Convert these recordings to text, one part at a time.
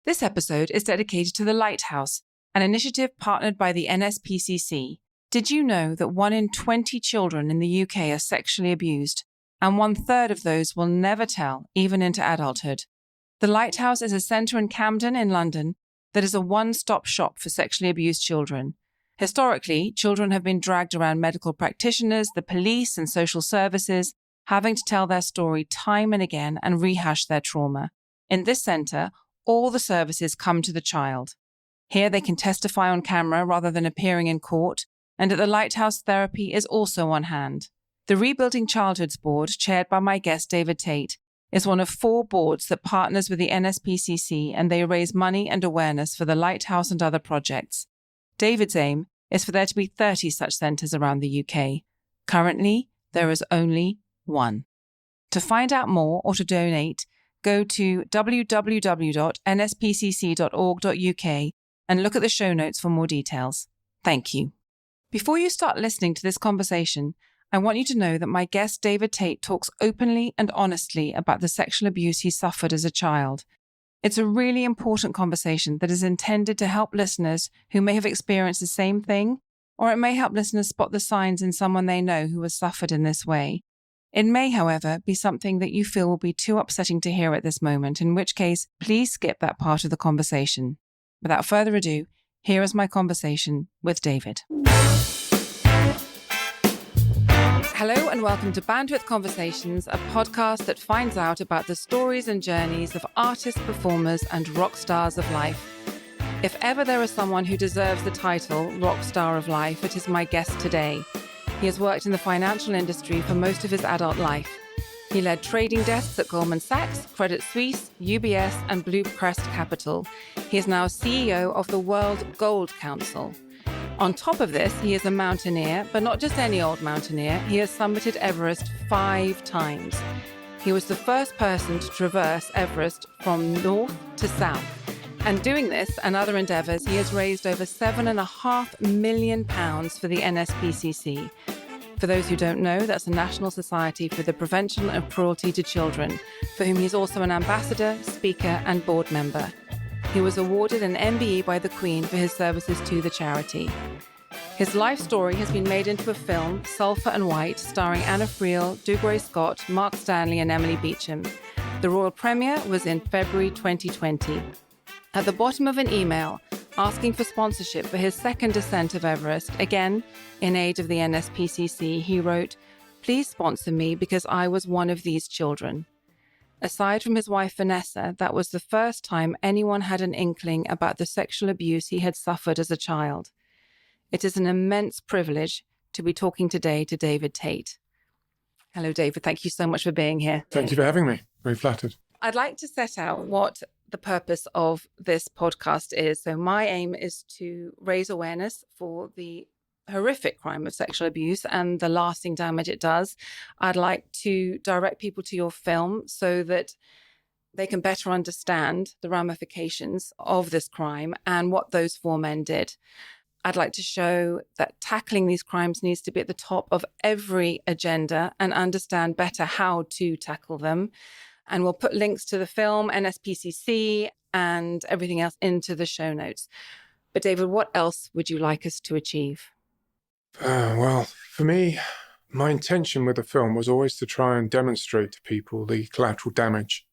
This episode is dedicated to the Lighthouse, an initiative partnered by the NSPCC. Did you know that 1 in 20 children in the UK are sexually abused, and 1/3 of those will never tell, even into adulthood? The Lighthouse is a centre in Camden in London that is a one-stop shop for sexually abused children. Historically, children have been dragged around medical practitioners, the police and social services, having to tell their story time and again and rehash their trauma. In this centre, all the services come to the child. Here they can testify on camera rather than appearing in court, and at the Lighthouse, therapy is also on hand. The Rebuilding Childhoods Board, chaired by my guest David Tait, is one of 4 boards that partners with the NSPCC, and they raise money and awareness for the Lighthouse and other projects. David's aim is for there to be 30 such centres around the UK. Currently, there is only 1. To find out more or to donate, go to www.nspcc.org.uk and look at the show notes for more details. Thank you. Before you start listening to this conversation, I want you to know that my guest David Tait talks openly and honestly about the sexual abuse he suffered as a child. It's a really important conversation that is intended to help listeners who may have experienced the same thing, or it may help listeners spot the signs in someone they know who has suffered in this way. It may, however, be something that you feel will be too upsetting to hear at this moment, in which case, please skip that part of the conversation. Without further ado, here is my conversation with David. Hello and welcome to Bandwidth Conversations, a podcast that finds out about the stories and journeys of artists, performers and rock stars of life. If ever there is someone who deserves the title Rock Star of Life, it is my guest today. He has worked in the financial industry for most of his adult life. He led trading desks at Goldman Sachs, Credit Suisse, UBS and Bluecrest Capital. He is now CEO of the World Gold Council. On top of this, he is a mountaineer, but not just any old mountaineer. He has summited Everest 5 times. He was the first person to traverse Everest from north to south. And doing this and other endeavours, he has raised over £7.5 million for the NSPCC. For those who don't know, that's the National Society for the Prevention of Cruelty to Children, for whom he's also an ambassador, speaker and board member. He was awarded an MBE by the Queen for his services to the charity. His life story has been made into a film, Sulphur and White, starring Anna Friel, Dougray Scott, Mark Stanley and Emily Beecham. The royal premiere was in February 2020. At the bottom of an email asking for sponsorship for his second descent of Everest, again in aid of the NSPCC, he wrote, "Please sponsor me because I was one of these children." Aside from his wife Vanessa, that was the first time anyone had an inkling about the sexual abuse he had suffered as a child. It is an immense privilege to be talking today to David Tait. Hello, David. Thank you so much for being here. Thank you for having me. Very flattered. I'd like to set out what the purpose of this podcast is. So my aim is to raise awareness for the horrific crime of sexual abuse and the lasting damage it does. I'd like to direct people to your film so that they can better understand the ramifications of this crime and what those 4 men did. I'd like to show that tackling these crimes needs to be at the top of every agenda and understand better how to tackle them. And we'll put links to the film, NSPCC, and everything else into the show notes. But David, what else would you like us to achieve? Well, for me, my intention with the film was always to try and demonstrate to people the collateral damage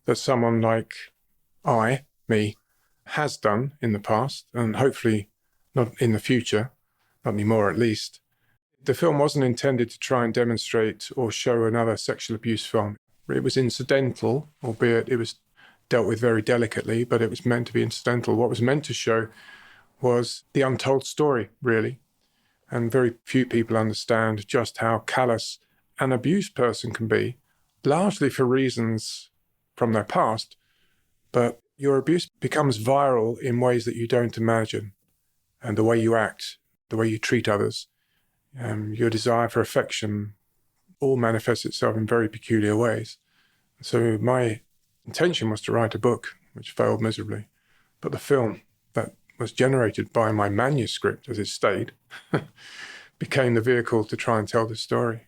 that someone like me, has done in the past, and hopefully not in the future, not anymore at least. The film wasn't intended to try and demonstrate or show another sexual abuse film. It was incidental, albeit it was dealt with very delicately, but it was meant to be incidental. What was meant to show was the untold story, really. And very few people understand just how callous an abused person can be, largely for reasons from their past, but your abuse becomes viral in ways that you don't imagine. And the way you act, the way you treat others, your desire for affection, all manifests itself in very peculiar ways. So my intention was to write a book, which failed miserably. But the film that was generated by my manuscript, as it stayed, became the vehicle to try and tell the story.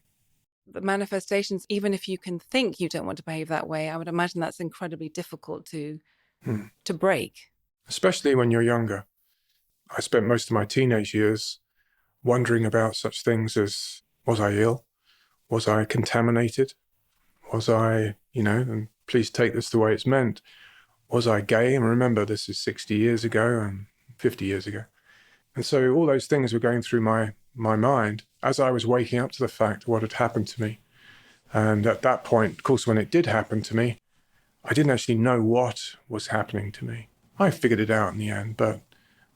The manifestations, even if you can think you don't want to behave that way, I would imagine that's incredibly difficult to to break. Especially when you're younger. I spent most of my teenage years wondering about such things as, was I ill? Was I contaminated? Was I, and please take this the way it's meant, was I gay? And remember, this is 60 years ago and 50 years ago. And so all those things were going through my mind as I was waking up to the fact of what had happened to me. And at that point, of course, when it did happen to me, I didn't actually know what was happening to me. I figured it out in the end, but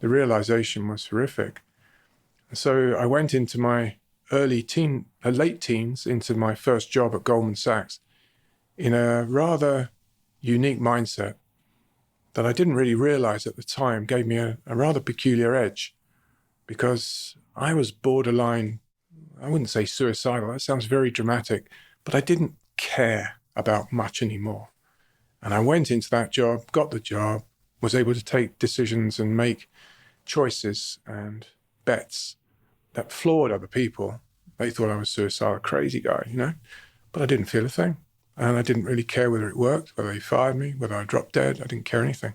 the realization was horrific. And so I went into my late teens, into my first job at Goldman Sachs in a rather unique mindset that I didn't really realize at the time gave me a rather peculiar edge, because I was borderline, I wouldn't say suicidal, that sounds very dramatic, but I didn't care about much anymore. And I went into that job, got the job, was able to take decisions and make choices and bets that floored other people. They thought I was suicidal, crazy guy, but I didn't feel a thing. And I didn't really care whether it worked, whether they fired me, whether I dropped dead. I didn't care anything.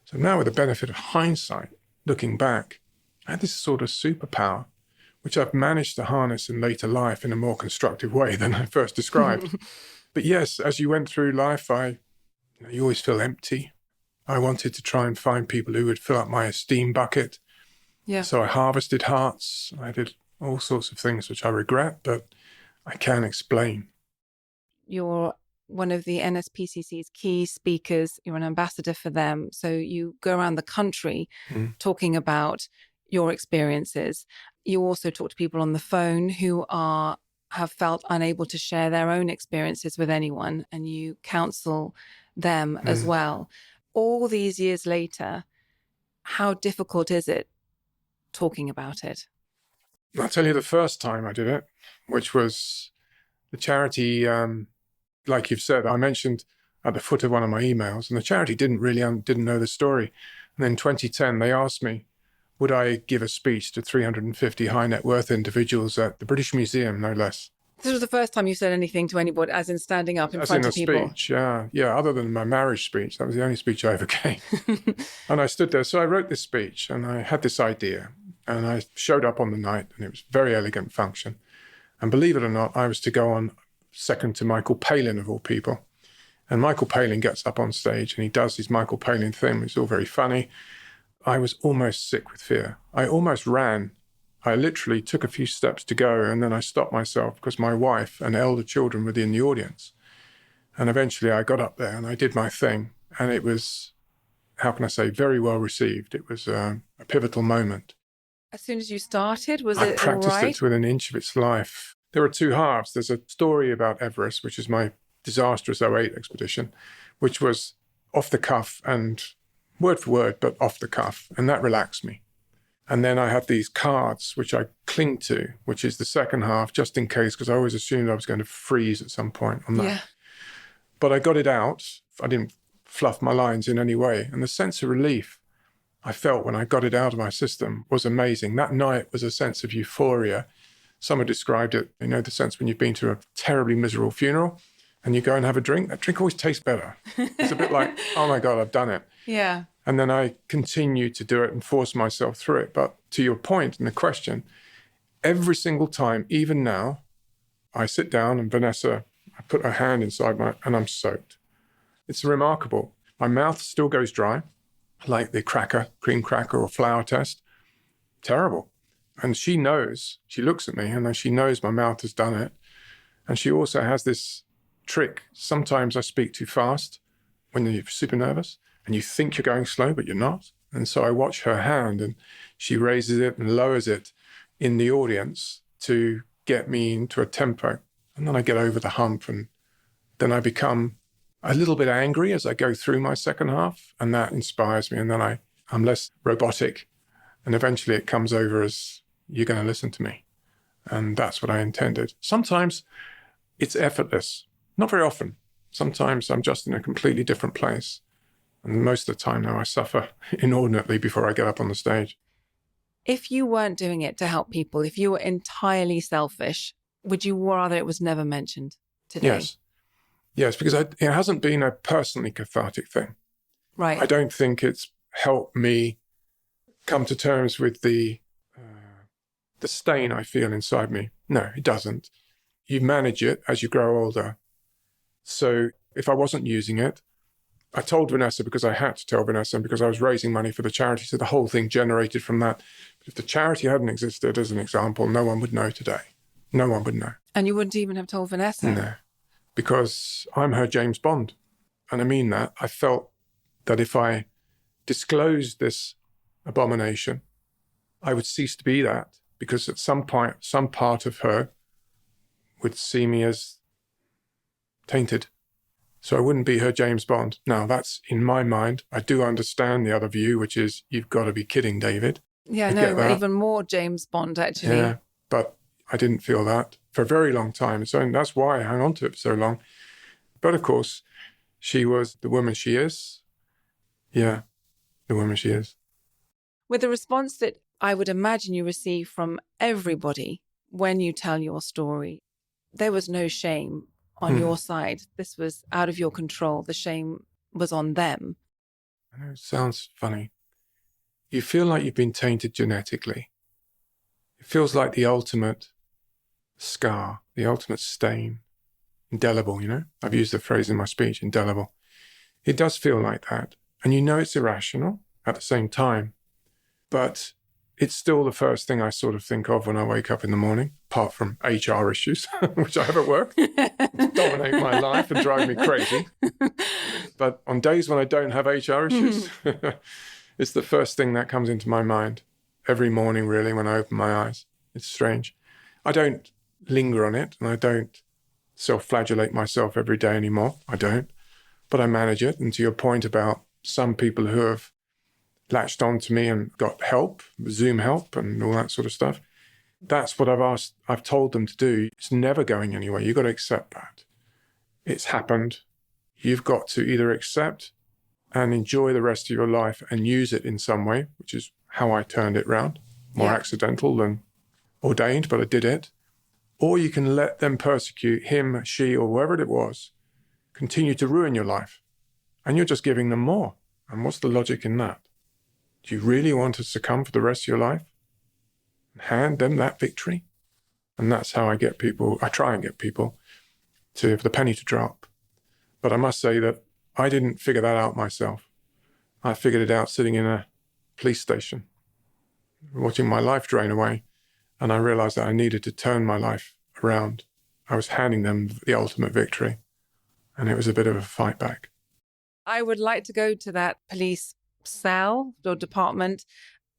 So now with the benefit of hindsight, looking back, I had this sort of superpower, which I've managed to harness in later life in a more constructive way than I first described. But yes, as you went through life, you always feel empty. I wanted to try and find people who would fill up my esteem bucket. Yeah. So I harvested hearts. I did all sorts of things which I regret, but I can explain. You're one of the NSPCC's key speakers. You're an ambassador for them. So you go around the country talking about your experiences. You also talk to people on the phone who have felt unable to share their own experiences with anyone, and you counsel them as well. All these years later, how difficult is it talking about it? I'll tell you the first time I did it, which was the charity, like you've said, I mentioned at the foot of one of my emails, and the charity didn't know the story. And in 2010, they asked me, would I give a speech to 350 high net worth individuals at the British Museum, no less. This was the first time you said anything to anybody, as in standing up in front of people. As in a speech, yeah. Other than my marriage speech, that was the only speech I ever gave. And I stood there. So I wrote this speech, and I had this idea, and I showed up on the night, and it was a very elegant function. And believe it or not, I was to go on second to Michael Palin, of all people. And Michael Palin gets up on stage, and he does his Michael Palin thing. It's all very funny. I was almost sick with fear. I almost ran. I literally took a few steps to go, and then I stopped myself because my wife and elder children were in the audience. And eventually I got up there and I did my thing. And it was, how can I say, very well received. It was a pivotal moment. As soon as you started, was it all right? I practiced it to within an inch of its life. There are two halves. There's a story about Everest, which is my disastrous 2008 expedition, which was off the cuff and word for word, but off the cuff. And that relaxed me. And then I had these cards, which I cling to, which is the second half, just in case, because I always assumed I was going to freeze at some point on that. Yeah. But I got it out. I didn't fluff my lines in any way. And the sense of relief I felt when I got it out of my system was amazing. That night was a sense of euphoria. Someone described it, the sense when you've been to a terribly miserable funeral and you go and have a drink. That drink always tastes better. It's a bit like, oh my God, I've done it. Yeah. And then I continued to do it and force myself through it. But to your point in the question, every single time, even now, I sit down and Vanessa, I put her hand inside and I'm soaked. It's remarkable. My mouth still goes dry, like the cream cracker or flour test. Terrible. And she knows, she looks at me and she knows my mouth has done it. And she also has this trick. Sometimes I speak too fast when you're super nervous. And you think you're going slow, but you're not. And so I watch her hand and she raises it and lowers it in the audience to get me into a tempo. And then I get over the hump and then I become a little bit angry as I go through my second half. And that inspires me. And then I'm less robotic. And eventually it comes over as, you're going to listen to me. And that's what I intended. Sometimes it's effortless. Not very often. Sometimes I'm just in a completely different place. And most of the time now I suffer inordinately before I get up on the stage. If you weren't doing it to help people, if you were entirely selfish, would you rather it was never mentioned today? Yes, because it hasn't been a personally cathartic thing. Right. I don't think it's helped me come to terms with the stain I feel inside me. No, it doesn't. You manage it as you grow older. So if I wasn't using it, I told Vanessa because I had to tell Vanessa and because I was raising money for the charity. So the whole thing generated from that. But if the charity hadn't existed, as an example, no one would know today. No one would know. And you wouldn't even have told Vanessa? No, because I'm her James Bond. And I mean that. I felt that if I disclosed this abomination, I would cease to be that, because at some point, some part of her would see me as tainted. So I wouldn't be her James Bond. Now, that's in my mind. I do understand the other view, which is, you've got to be kidding, David. Yeah, no, even more James Bond, actually. Yeah, but I didn't feel that for a very long time. So that's why I hung on to it for so long. But of course, she was the woman she is. Yeah, the woman she is. With the response that I would imagine you receive from everybody when you tell your story, there was no shame on your side. This was out of your control. The shame was on them. I know it sounds funny. You feel like you've been tainted genetically. It feels like the ultimate scar, the ultimate stain. Indelible, you know? I've used the phrase in my speech, indelible. It does feel like that. And you know it's irrational at the same time. But it's still the first thing I sort of think of when I wake up in the morning, apart from HR issues, which I have at work, dominate my life and drive me crazy. But on days when I don't have HR issues, it's the first thing that comes into my mind every morning, really, when I open my eyes. It's strange. I don't linger on it, and I don't self-flagellate myself every day anymore. I don't. But I manage it. And to your point about some people who have latched on to me and got help, Zoom help and all that sort of stuff, that's what I've told them to do. It's never going anywhere. You've got to accept that. It's happened. You've got to either accept and enjoy the rest of your life and use it in some way, which is how I turned it round. More accidental than ordained, but I did it. Or you can let them persecute him, she, or whoever it was, continue to ruin your life. And you're just giving them more. And what's the logic in that? Do you really want to succumb for the rest of your life? And hand them that victory? And that's how I try and get people for the penny to drop. But I must say that I didn't figure that out myself. I figured it out sitting in a police station, watching my life drain away. And I realized that I needed to turn my life around. I was handing them the ultimate victory. And it was a bit of a fight back. I would like to go to that police cell or department,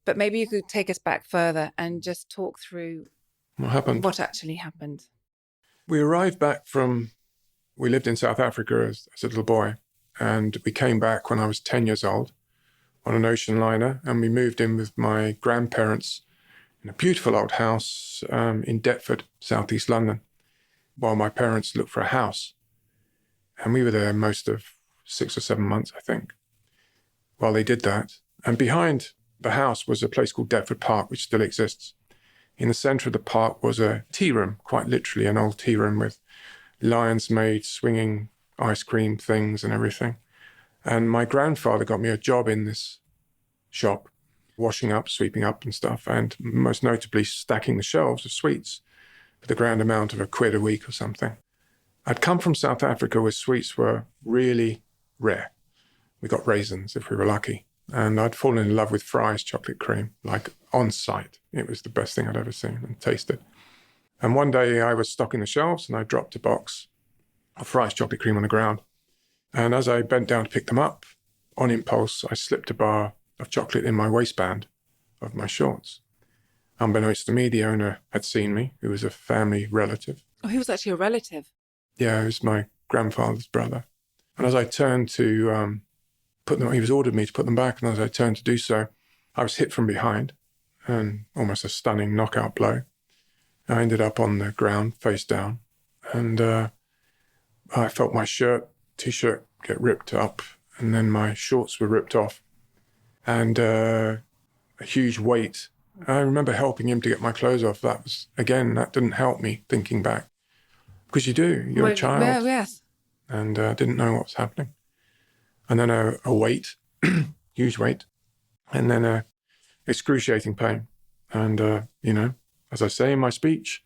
but maybe you could take us back further and just talk through what actually happened. We arrived back we lived in South Africa as a little boy, and we came back when I was 10 years old on an ocean liner, and we moved in with my grandparents in a beautiful old house in Deptford, southeast London, while my parents looked for a house. And we were there most of 6 or 7 months, I think, while they did that. And behind the house was a place called Deptford Park, which still exists. In the centre of the park was a tea room, quite literally an old tea room with lions made, swinging ice cream things and everything. And my grandfather got me a job in this shop, washing up, sweeping up and stuff, and most notably stacking the shelves of sweets for the grand amount of £1 a week or something. I'd come from South Africa where sweets were really rare. We got raisins if we were lucky. And I'd fallen in love with Fry's chocolate cream, like on site. It was the best thing I'd ever seen and tasted. And one day I was stocking the shelves and I dropped a box of Fry's chocolate cream on the ground. And as I bent down to pick them up, on impulse, I slipped a bar of chocolate in my waistband of my shorts. Unbeknownst to me, the owner had seen me, who was a family relative. Oh, he was actually a relative? Yeah, he was my grandfather's brother. And as I turned to put them, he was ordered me to put them back, and as I turned to do so, I was hit from behind, and almost a stunning knockout blow. I ended up on the ground, face down, and I felt my t-shirt get ripped up, and then my shorts were ripped off, and a huge weight. I remember helping him to get my clothes off. That didn't help me thinking back. Because you're a child. Yeah, yes. And didn't know what was happening. And then a weight huge weight, and then excruciating pain. And, as I say in my speech,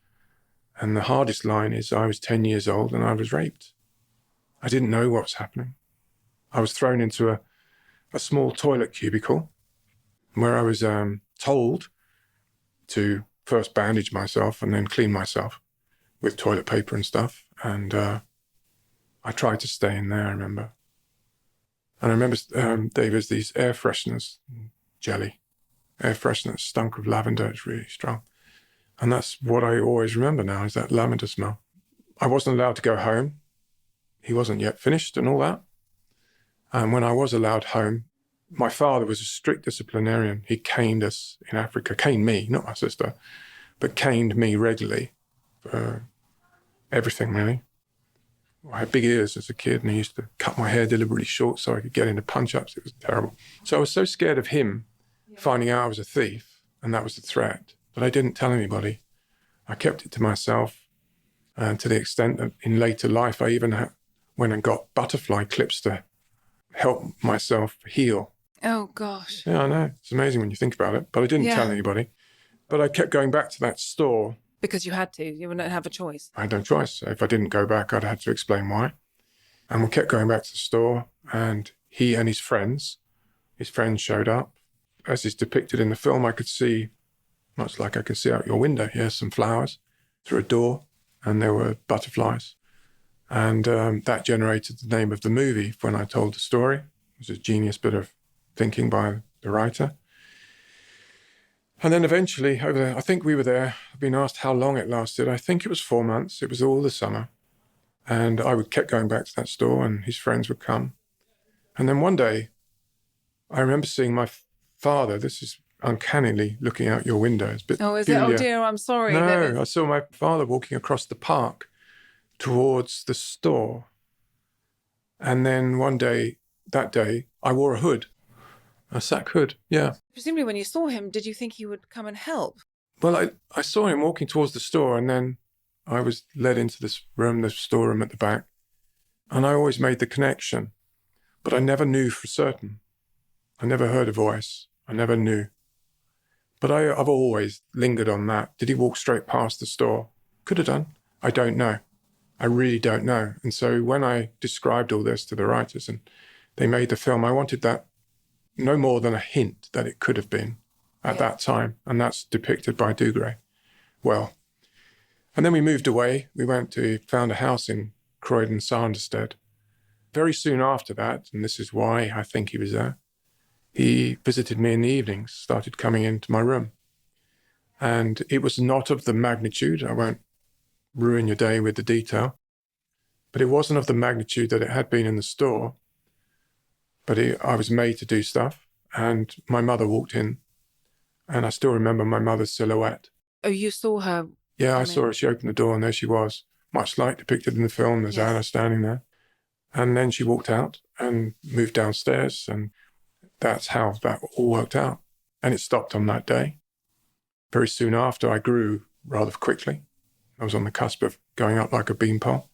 and the hardest line is I was 10 years old and I was raped. I didn't know what was happening. I was thrown into a small toilet cubicle where I was told to first bandage myself and then clean myself with toilet paper and stuff. And I tried to stay in there, I remember. And I remember there was these air fresheners, jelly. Air freshener stunk of lavender. It's really strong. And that's what I always remember now, is that lavender smell. I wasn't allowed to go home. He wasn't yet finished and all that. And when I was allowed home, my father was a strict disciplinarian. He caned us in Africa, caned me, not my sister, but caned me regularly for everything, really. I had big ears as a kid, and he used to cut my hair deliberately short so I could get into punch-ups. It was terrible. So I was so scared of him finding out I was a thief, and that was the threat, that I didn't tell anybody. I kept it to myself, to the extent that in later life I even went and got butterfly clips to help myself heal. Oh, gosh. Yeah, I know. It's amazing when you think about it, but I didn't tell anybody. But I kept going back to that store. Because you had to. You wouldn't have a choice. I had no choice. If I didn't go back, I'd have to explain why. And we kept going back to the store, and he and his friends showed up. As is depicted in the film, I could see, much like I can see out your window here, some flowers through a door, and there were butterflies. And that generated the name of the movie when I told the story. It was a genius bit of thinking by the writer. And then eventually, I think we were there, I've been asked how long it lasted. I think it was 4 months. It was all the summer. And I kept going back to that store, and his friends would come. And then one day, I remember seeing my father, this is uncannily looking out your window. It's a bit Oh, is peculiar. it? Oh, dear, I'm sorry. No, I saw my father walking across the park towards the store. And then that day, I wore a hood, a sack hood, yeah. Presumably when you saw him, did you think he would come and help? Well, I saw him walking towards the store, and then I was led into this room, the storeroom at the back. And I always made the connection, but I never knew for certain. I never heard a voice. I never knew. But I've always lingered on that. Did he walk straight past the store? Could have done. I don't know. I really don't know. And so when I described all this to the writers and they made the film, I wanted that no more than a hint that it could have been at that time. And that's depicted by Dougray. Well, and then we moved away. We found a house in Croydon, Sanderstead. Very soon after that, and this is why I think he was there, he visited me in the evenings, started coming into my room. And it was not of the magnitude, I won't ruin your day with the detail, but it wasn't of the magnitude that it had been in the store. But I was made to do stuff, and my mother walked in, and I still remember my mother's silhouette. Oh, you saw her? Yeah, I saw her. She opened the door, and there she was, much like depicted in the film. There's Anna standing there. And then she walked out and moved downstairs, and that's how that all worked out. And it stopped on that day. Very soon after, I grew rather quickly. I was on the cusp of going up like a beanpole,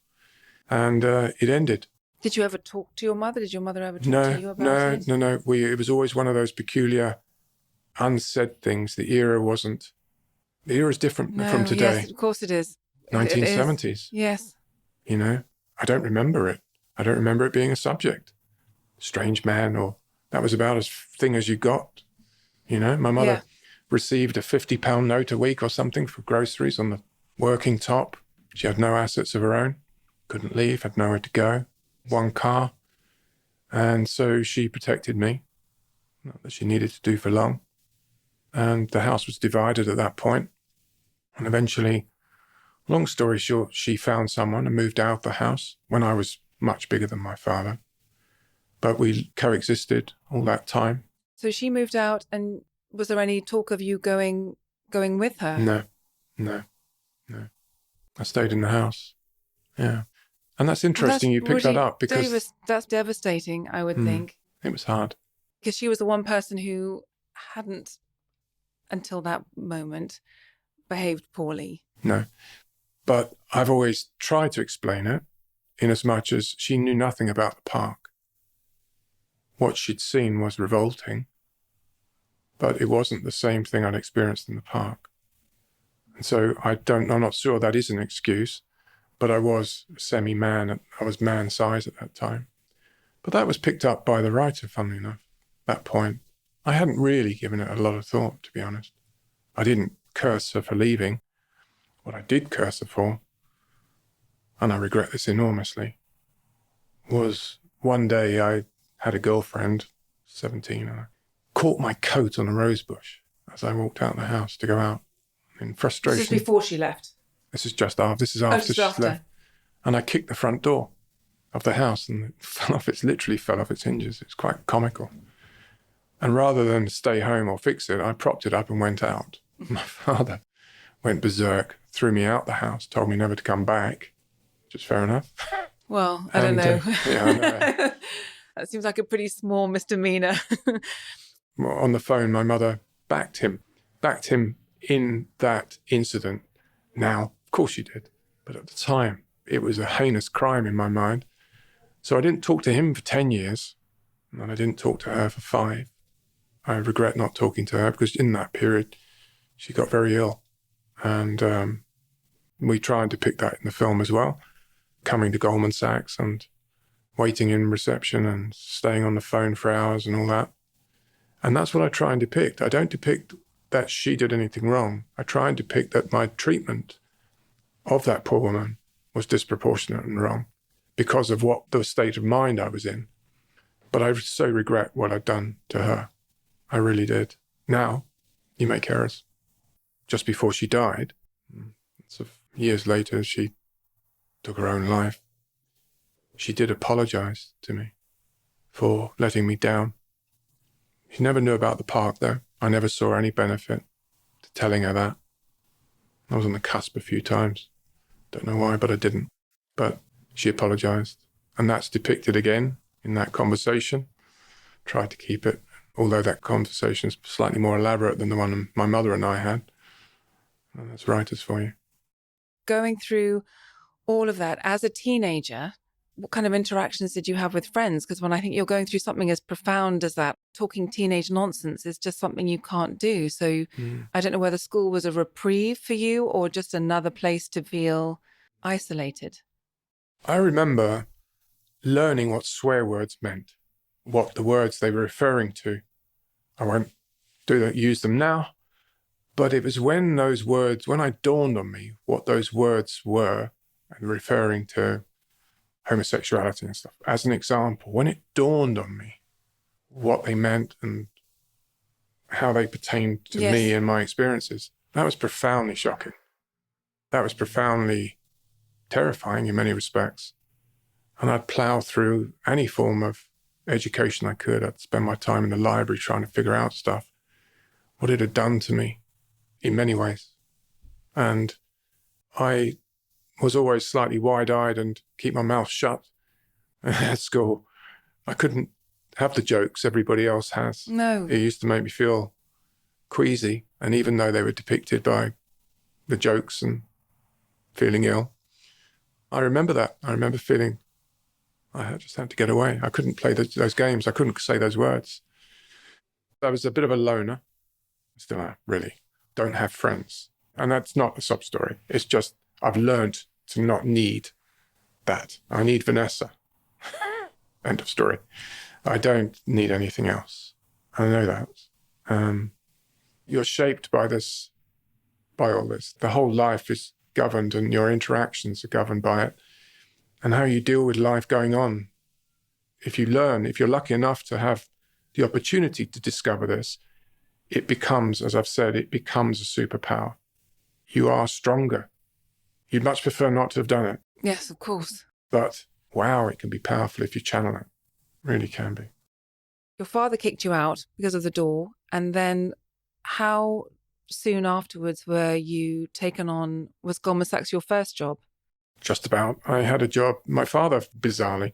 and it ended. Did you ever talk to your mother? Did your mother ever talk to you about it? No. It was always one of those peculiar, unsaid things. The era is different from today. Yes, of course it is. 1970s. It is. Yes. You know, I don't remember it. I don't remember it being a subject. Strange man, or that was about as thing as you got. You know, my mother received a £50 note a week or something for groceries on the working top. She had no assets of her own, couldn't leave, had nowhere to go, one car. And so she protected me, not that she needed to do for long. And the house was divided at that point. And eventually, long story short, she found someone and moved out of the house when I was much bigger than my father. But we coexisted all that time. So she moved out, and was there any talk of you going with her? No. I stayed in the house. Yeah. And that's interesting you picked that up, because that's devastating, I would think. It was hard. Because she was the one person who hadn't, until that moment, behaved poorly. No. But I've always tried to explain it, in as much as she knew nothing about the park. what she'd seen was revolting, but it wasn't the same thing I'd experienced in the park. And so I'm not sure that is an excuse, but I was semi-man. I was man-size at that time. But that was picked up by the writer, funnily enough, that point. I hadn't really given it a lot of thought, to be honest. I didn't curse her for leaving. What I did curse her for, and I regret this enormously, was one day I had a girlfriend, 17, and I caught my coat on a rose bush as I walked out of the house to go out in frustration. This is before she left? This is just after. This is after she left. And I kicked the front door of the house and it fell off. It literally fell off its hinges. It's quite comical. And rather than stay home or fix it, I propped it up and went out. My father went berserk, threw me out the house, told me never to come back, which is fair enough. Well, I don't know. Yeah, I know. That seems like a pretty small misdemeanor. On the phone, my mother backed him in that incident. Now, of course she did, but at the time, it was a heinous crime in my mind. So I didn't talk to him for 10 years, and I didn't talk to her for 5. I regret not talking to her because in that period, she got very ill. And we tried to depict that in the film as well, coming to Goldman Sachs and waiting in reception and staying on the phone for hours and all that. And that's what I try and depict. I don't depict that she did anything wrong. I try and depict that my treatment of that poor woman was disproportionate and wrong because of what the state of mind I was in. But I so regret what I'd done to her. I really did. Now, you make errors. Just before she died, so years later, she took her own life. She did apologize to me for letting me down. She never knew about the park, though. I never saw any benefit to telling her that. I was on the cusp a few times. Don't know why, but I didn't. But she apologized. And that's depicted again in that conversation. Tried to keep it, although that conversation is slightly more elaborate than the one my mother and I had. And that's writers for you. Going through all of that as a teenager, what kind of interactions did you have with friends? Because when I think you're going through something as profound as that, talking teenage nonsense is just something you can't do. So I don't know whether school was a reprieve for you or just another place to feel isolated. I remember learning what swear words meant, what the words they were referring to. I won't use them now, but it was when it dawned on me what those words were and referring to homosexuality and stuff. As an example, when it dawned on me what they meant and how they pertained to me and my experiences, that was profoundly shocking. That was profoundly terrifying in many respects. And I'd plow through any form of education I could. I'd spend my time in the library trying to figure out stuff, what it had done to me in many ways. And I was always slightly wide-eyed and keep my mouth shut at school. I couldn't have the jokes everybody else has. No. It used to make me feel queasy. And even though they were depicted by the jokes and feeling ill, I remember that. I remember feeling I just had to get away. I couldn't play those games. I couldn't say those words. I was a bit of a loner. Still really don't have friends. And that's not a sob story. It's just I've learned to not need that. I need Vanessa. End of story. I don't need anything else. I know that. You're shaped by all this. The whole life is governed and your interactions are governed by it. And how you deal with life going on. If you're lucky enough to have the opportunity to discover this, it becomes, as I've said, it becomes a superpower. You are stronger. You'd much prefer not to have done it. Yes, of course. But wow, it can be powerful if you channel it. Really can be. Your father kicked you out because of the door. And then how soon afterwards were you taken on, was Goldman Sachs your first job? Just about. I had a job. My father, bizarrely,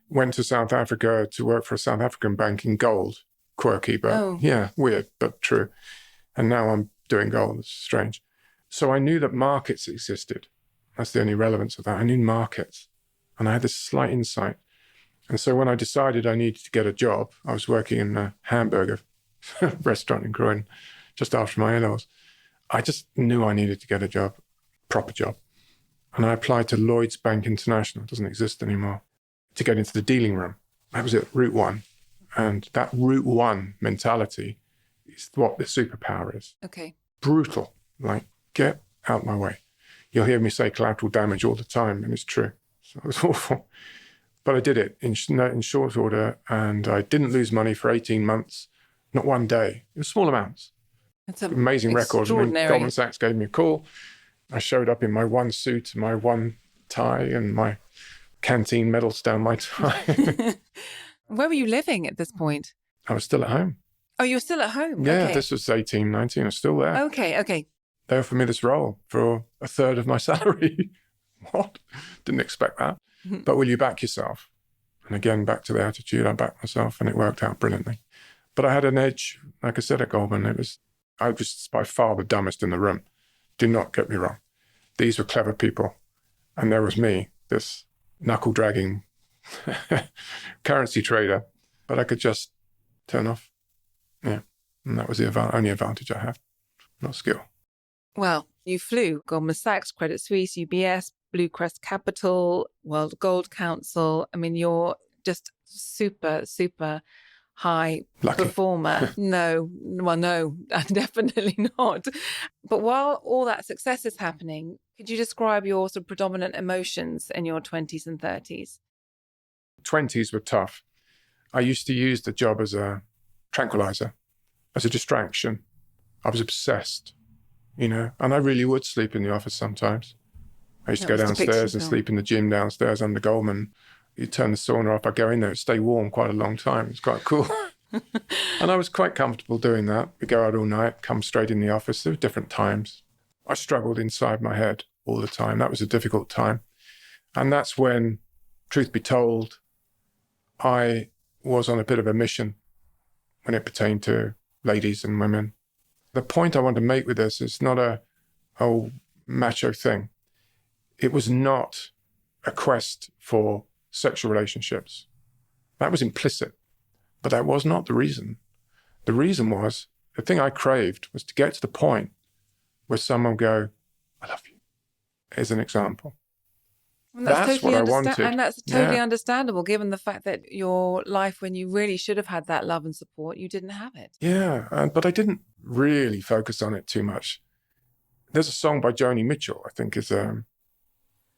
went to South Africa to work for a South African bank in gold. Quirky, but yeah, weird, but true. And now I'm doing gold. It's strange. So I knew that markets existed. That's the only relevance of that. I knew markets. And I had this slight insight And so when I decided I needed to get a job, I was working in a hamburger restaurant in Croydon just after my A-levels. I just knew I needed to get a job, proper job. And I applied to Lloyds Bank International, it doesn't exist anymore, to get into the dealing room. That was it, Route 1. And that Route 1 mentality is what the superpower is. Okay. Brutal. Like, get out my way. You'll hear me say collateral damage all the time, and it's true. So it was awful. But I did it in short order, and I didn't lose money for 18 months, not one day. It was small amounts. That's an amazing record. Extraordinary. Goldman Sachs gave me a call. I showed up in my one suit, my one tie, and my canteen medals down my tie. Where were you living at this point? I was still at home. Oh, you were still at home? Yeah, Okay. this was 18, 19. I was still there. Okay. They offered me this role for a third of my salary. What? Didn't expect that. But will you back yourself? And again, back to the attitude, I backed myself, and it worked out brilliantly. But I had an edge, like I said, at Goldman. I was by far the dumbest in the room. Do not get me wrong. These were clever people. And there was me, this knuckle-dragging currency trader. But I could just turn off. Yeah. And that was the only advantage I had, not skill. Well, you flew Goldman Sachs, Credit Suisse, UBS, Bluecrest Capital, World Gold Council. I mean, you're just super, super high Lucky. performer. No, definitely not. But while all that success is happening, could you describe your sort of predominant emotions in your 20s and 30s? 20s were tough. I used to use the job as a tranquilizer, as a distraction. I was obsessed, and I really would sleep in the office sometimes. I used to go downstairs and sleep in the gym downstairs under Goldman. You turn the sauna off, I go in there, stay warm quite a long time. It's quite cool. And I was quite comfortable doing that. We go out all night, come straight in the office. There were different times. I struggled inside my head all the time. That was a difficult time. And that's when, truth be told, I was on a bit of a mission when it pertained to ladies and women. The point I want to make with this is not a whole macho thing. It was not a quest for sexual relationships. That was implicit, but that was not the reason. The reason was, the thing I craved was to get to the point where someone would go, I love you, as an example. And that's totally what I wanted. And that's totally understandable, given the fact that your life, when you really should have had that love and support, you didn't have it. Yeah, but I didn't really focus on it too much. There's a song by Joni Mitchell, I think is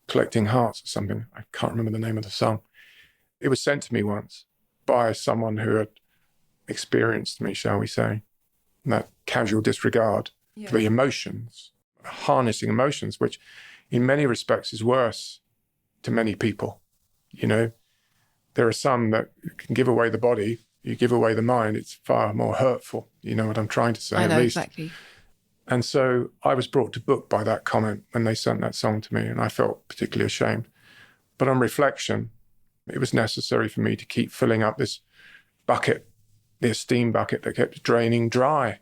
Collecting Hearts or something. I can't remember the name of the song. It was sent to me once by someone who had experienced me, shall we say, that casual disregard for the emotions, harnessing emotions, which in many respects is worse to many people. There are some that can give away the body, you give away the mind, it's far more hurtful. You know what I'm trying to say, I know, at least. exactly. And so I was brought to book by that comment when they sent that song to me, and I felt particularly ashamed. But on reflection, it was necessary for me to keep filling up this bucket, the esteem bucket that kept draining dry.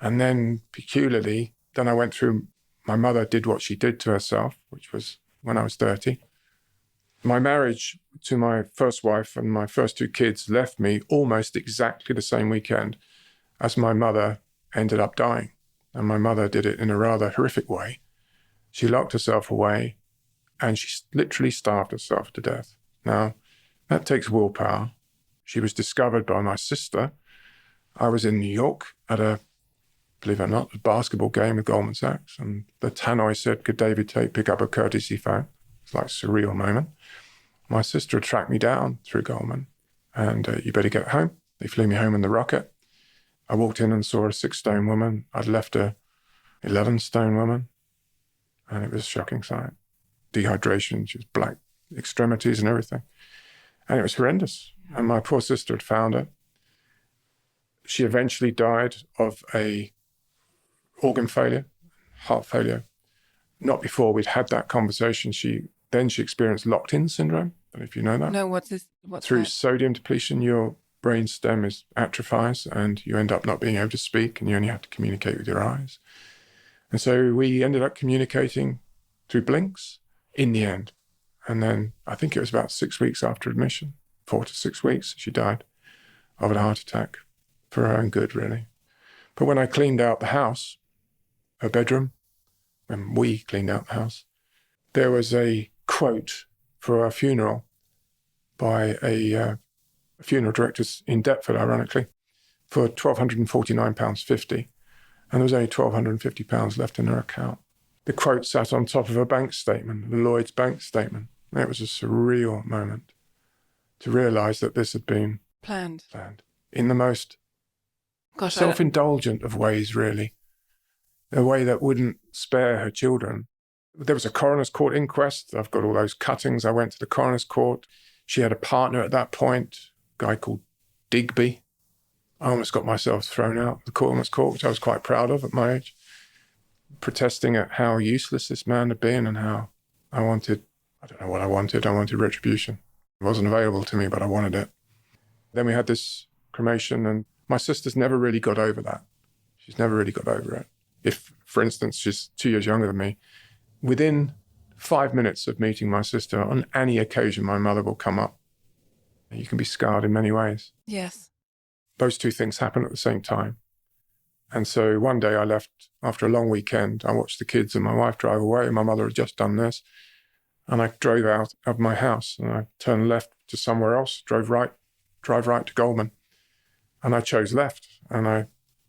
And then peculiarly, then I went through, my mother did what she did to herself, which was when I was 30. My marriage to my first wife and my first two kids left me almost exactly the same weekend as my mother ended up dying. And my mother did it in a rather horrific way. She locked herself away and she literally starved herself to death. Now, that takes willpower. She was discovered by my sister. I was in New York at believe it or not, a basketball game with Goldman Sachs. And the tannoy said, could David Tait pick up a courtesy phone? It's like a surreal moment. My sister had tracked me down through Goldman and you better get home. They flew me home in the rocket. I walked in and saw a 6-stone woman. I'd left a 11-stone woman, and it was a shocking sight. Dehydration, she was black extremities and everything. And it was horrendous. And my poor sister had found her. She eventually died of a organ failure, heart failure. Not before we'd had that conversation. She experienced locked-in syndrome. I don't know if you know that. No, what's Through that? sodium depletion, your brain stem atrophies and you end up not being able to speak and you only have to communicate with your eyes. And so we ended up communicating through blinks in the end. And then I think it was about 6 weeks after admission, 4 to 6 weeks, she died of a heart attack for her own good, really. But when I cleaned out the house, her bedroom, when we cleaned out the house, there was a quote for our funeral by a funeral director in Deptford, ironically, for £1,249.50. And there was only £1,250 left in her account. The quote sat on top of her bank statement, the Lloyd's bank statement. And it was a surreal moment to realise that this had been planned in the most self-indulgent of ways, really. A way that wouldn't spare her children. There was a coroner's court inquest. I've got all those cuttings. I went to the coroner's court. She had a partner at that point, a guy called Digby. I almost got myself thrown out of the coroner's court, which I was quite proud of at my age, protesting at how useless this man had been and how I don't know what I wanted retribution. It wasn't available to me, but I wanted it. Then we had this cremation, and my sister's never really got over that. She's never really got over it. If, for instance, she's 2 years younger than me, within 5 minutes of meeting my sister, on any occasion, my mother will come up. You can be scarred in many ways. Yes. Those two things happen at the same time. And so one day I left after a long weekend. I watched the kids and my wife drive away. My mother had just done this. And I drove out of my house and I turned left to somewhere else, drive right to Goldman. And I chose left, and I,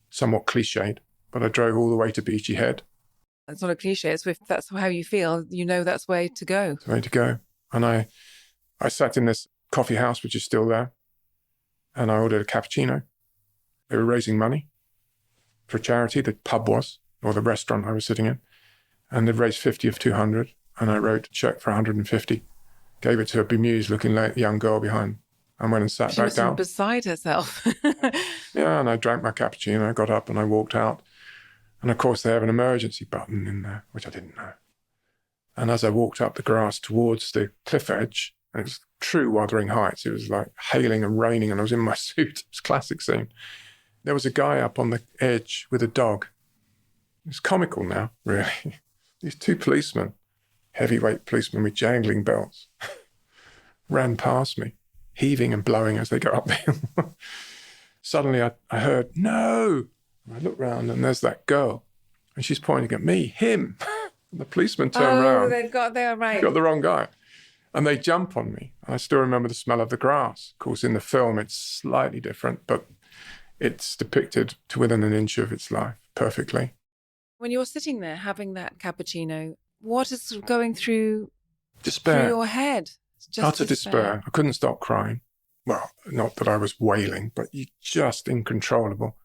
somewhat cliched, but I drove all the way to Beachy Head. It's not a cliche. It's if that's how you feel, you know that's where to go. It's the way to go. And I sat in this coffee house, which is still there, and I ordered a cappuccino. They were raising money for charity, the pub was, or the restaurant I was sitting in. And they'd raised 50 of 200, and I wrote a check for 150, gave it to a bemused looking young girl behind, and went and sat back down. She was beside herself. Yeah, and I drank my cappuccino, I got up and I walked out. And of course they have an emergency button in there, which I didn't know. And as I walked up the grass towards the cliff edge, and it was true Wuthering Heights, it was like hailing and raining and I was in my suit. It was a classic scene. There was a guy up on the edge with a dog. It's comical now, really. These two policemen, heavyweight policemen with jangling belts, ran past me, heaving and blowing as they go up the hill. Suddenly I heard, "No!" I looked round and there's that girl, and she's pointing at me, him. The policeman turned around. Oh, they were right. Got the wrong guy. And they jump on me. I still remember the smell of the grass. Of course, in the film, it's slightly different, but it's depicted to within an inch of its life perfectly. When you're sitting there having that cappuccino, what is going through your head? Just utter despair. I couldn't stop crying. Well, not that I was wailing, but you just uncontrollable.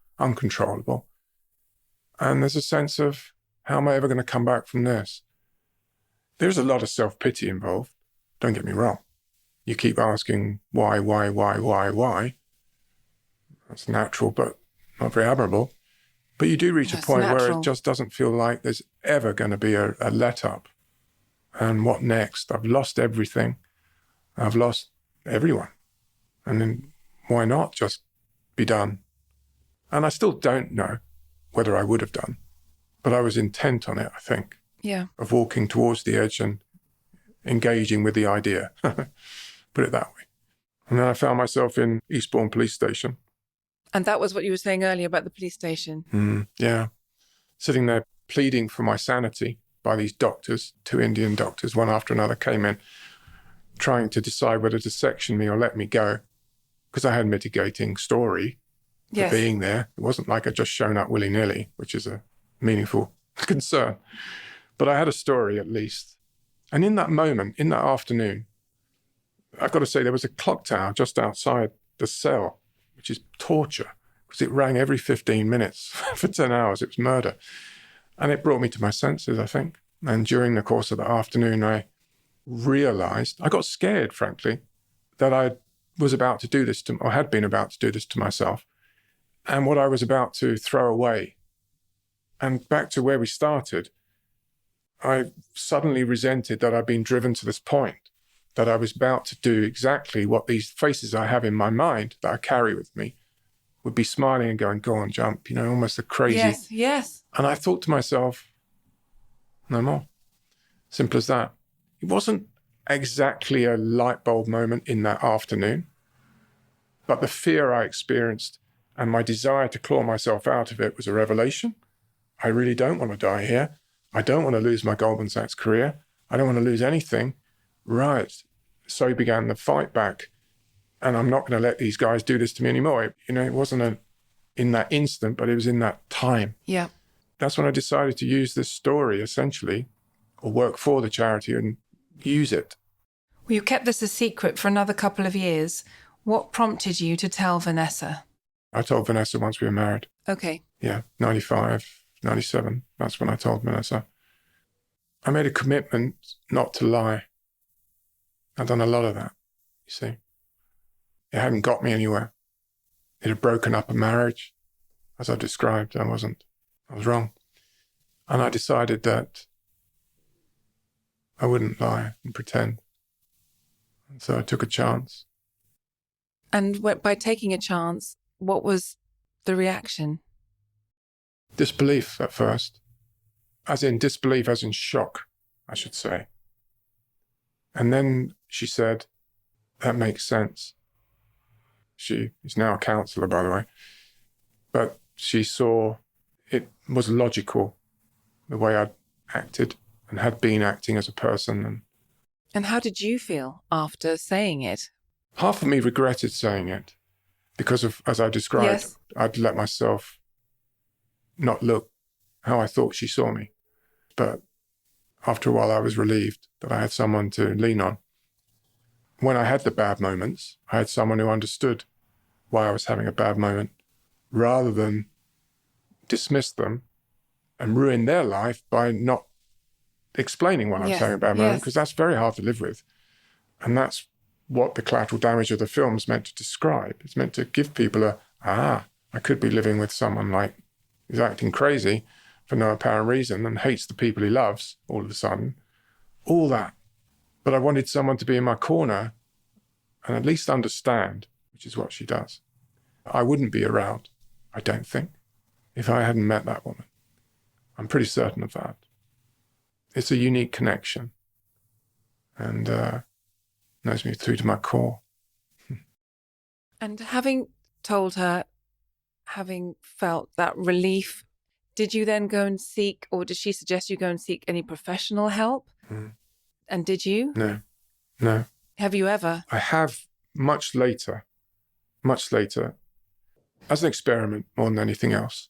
And there's a sense of, how am I ever going to come back from this? There's a lot of self-pity involved. Don't get me wrong. You keep asking why? That's natural, but not very admirable. But you do reach a point where it just doesn't feel like there's ever going to be a let-up. And what next? I've lost everything. I've lost everyone. And then why not just be done? And I still don't know whether I would have done, but I was intent on it, I think. Yeah. Of walking towards the edge and engaging with the idea, put it that way. And then I found myself in Eastbourne Police Station. And that was what you were saying earlier about the police station. Yeah. Sitting there pleading for my sanity by these doctors, 2 Indian doctors, one after another came in, trying to decide whether to section me or let me go, because I had mitigating story for being there. It wasn't like I'd just shown up willy-nilly, which is a meaningful concern. But I had a story at least. And in that moment, in that afternoon, I've got to say there was a clock tower just outside the cell, which is torture, because it rang every 15 minutes for 10 hours. It was murder. And it brought me to my senses, I think. And during the course of the afternoon, I realised, I got scared, frankly, that I was about to do this or had been about to do this to myself, and what I was about to throw away. And back to where we started, I suddenly resented that I'd been driven to this point, that I was about to do exactly what these faces I have in my mind that I carry with me would be smiling and going, "Go on, jump," almost a crazy. Yes. And I thought to myself, no more. Simple as that. It wasn't exactly a light bulb moment in that afternoon, But the fear I experienced and my desire to claw myself out of it was a revelation. I really don't want to die here. I don't want to lose my Goldman Sachs career. I don't want to lose anything. Right. So began the fight back. And I'm not going to let these guys do this to me anymore. It wasn't in that instant, but it was in that time. Yeah. That's when I decided to use this story, essentially, or work for the charity and use it. Well, you kept this a secret for another couple of years. What prompted you to tell Vanessa? I told Vanessa once we were married. Okay. Yeah, 95, 97. That's when I told Vanessa. I made a commitment not to lie. I've done a lot of that, you see. It hadn't got me anywhere. It had broken up a marriage. As I described, I was wrong. And I decided that I wouldn't lie and pretend. And so I took a chance. And by taking a chance, what was the reaction? Disbelief at first. As in disbelief, as in shock, I should say. And then she said, that makes sense. She is now a counsellor, by the way. But she saw it was logical, the way I'd acted and had been acting as a person. And how did you feel after saying it? Half of me regretted saying it because of, as I described, Yes. I'd let myself not look how I thought she saw me. But after a while, I was relieved that I had someone to lean on. When I had the bad moments, I had someone who understood why I was having a bad moment, rather than dismiss them and ruin their life by not explaining why I was having a bad moment, because that's very hard to live with. And that's what the collateral damage of the film is meant to describe. It's meant to give people I could be living with someone like who's acting crazy for no apparent reason and hates the people he loves all of a sudden. All that. But I wanted someone to be in my corner and at least understand, which is what she does. I wouldn't be around, I don't think, if I hadn't met that woman. I'm pretty certain of that. It's a unique connection and knows me through to my core. And having told her, having felt that relief, did you then go and seek, or did she suggest you go and seek any professional help? Mm. And did you? No. Have you ever? I have much later, as an experiment more than anything else,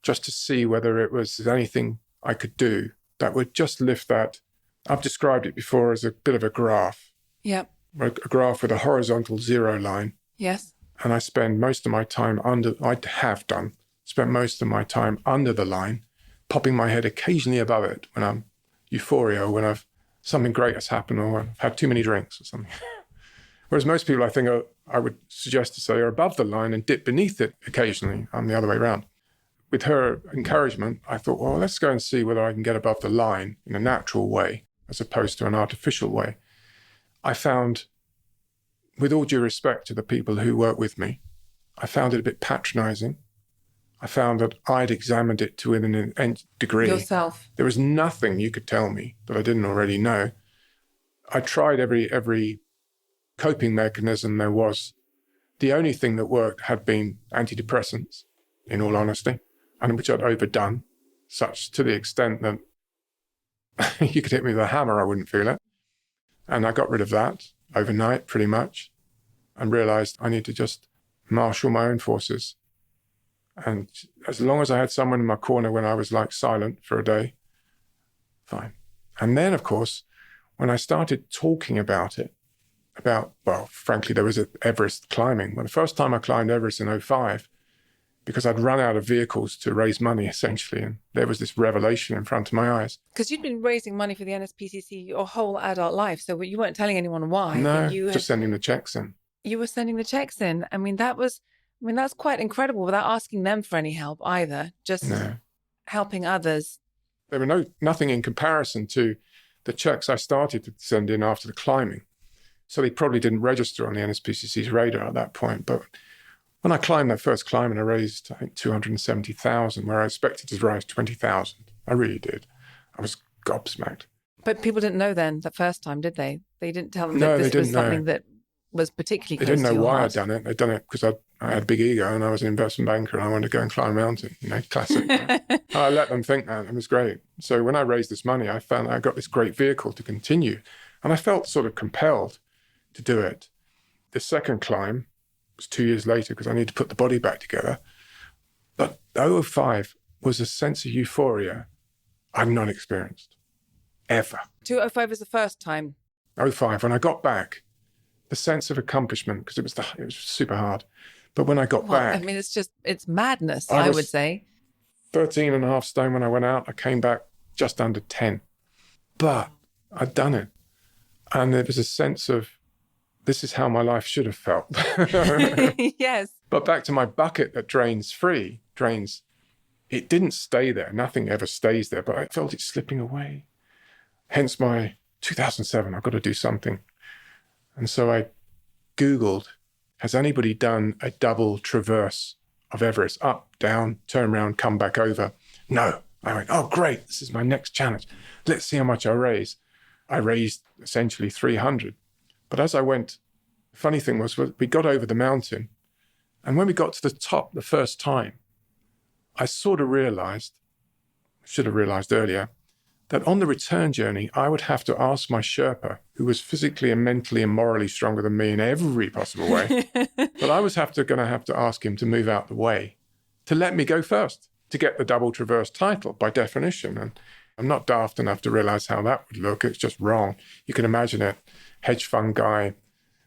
just to see whether it was anything I could do that would just lift that. I've described it before as a bit of a graph. Yep. A graph with a horizontal zero line. Yes. And I spend most of my time spent most of my time under the line, popping my head occasionally above it when I'm euphoria or when something great has happened or I've had too many drinks or something. Whereas most people, I think, I would suggest to say, are above the line and dip beneath it occasionally. I'm the other way around. With her encouragement, I thought, well, let's go and see whether I can get above the line in a natural way as opposed to an artificial way. I found, with all due respect to the people who work with me, I found it a bit patronizing. I found that I'd examined it to within an nth degree. Yourself. There was nothing you could tell me that I didn't already know. I tried every coping mechanism there was. The only thing that worked had been antidepressants, in all honesty, and which I'd overdone, such to the extent that you could hit me with a hammer, I wouldn't feel it. And I got rid of that overnight, pretty much, and realized I need to just marshal my own forces. And as long as I had someone in my corner when I was silent for a day, fine. And then, of course, when I started talking about it, frankly, there was Everest climbing. Well, the first time I climbed Everest in 2005, because I'd run out of vehicles to raise money, essentially, and there was this revelation in front of my eyes. Because you'd been raising money for the NSPCC your whole adult life, so you weren't telling anyone why. No, just sending the checks in. You were sending the checks in. That's quite incredible without asking them for any help either, just helping others. There were nothing in comparison to the checks I started to send in after the climbing. So they probably didn't register on the NSPCC's radar at that point. But when I climbed that first climb and I raised, I think, 270,000, where I expected to raise 20,000. I really did. I was gobsmacked. But people didn't know then, the first time, did they? They didn't tell them that this was something that was particularly They close didn't to know your why heart. I'd done it. They'd done it because I had a big ego and I was an investment banker and I wanted to go and climb a mountain, classic. Right? I let them think that. It was great. So when I raised this money, I found I got this great vehicle to continue. And I felt sort of compelled to do it. The second climb was 2 years later because I needed to put the body back together. But 005 was a sense of euphoria I'd not experienced, ever. 205 is the first time. 05, when I got back, the sense of accomplishment, because it was super hard. But when I got back... I mean, it's madness, I would say. 13 and a half stone when I went out. I came back just under 10. But I'd done it. And there was a sense of, this is how my life should have felt. Yes. But back to my bucket that drains, it didn't stay there. Nothing ever stays there, but I felt it slipping away. Hence my 2007, I've got to do something. And so I Googled, has anybody done a double traverse of Everest? Up, down, turn around, come back over. No. I went, oh, great. This is my next challenge. Let's see how much I raise. I raised essentially 300. But as I went, the funny thing was we got over the mountain. And when we got to the top the first time, I sort of realized, should have realized earlier, that on the return journey, I would have to ask my Sherpa, who was physically and mentally and morally stronger than me in every possible way, but I was going to have to ask him to move out the way, to let me go first, to get the double traverse title by definition. And I'm not daft enough to realize how that would look. It's just wrong. You can imagine it. Hedge fund guy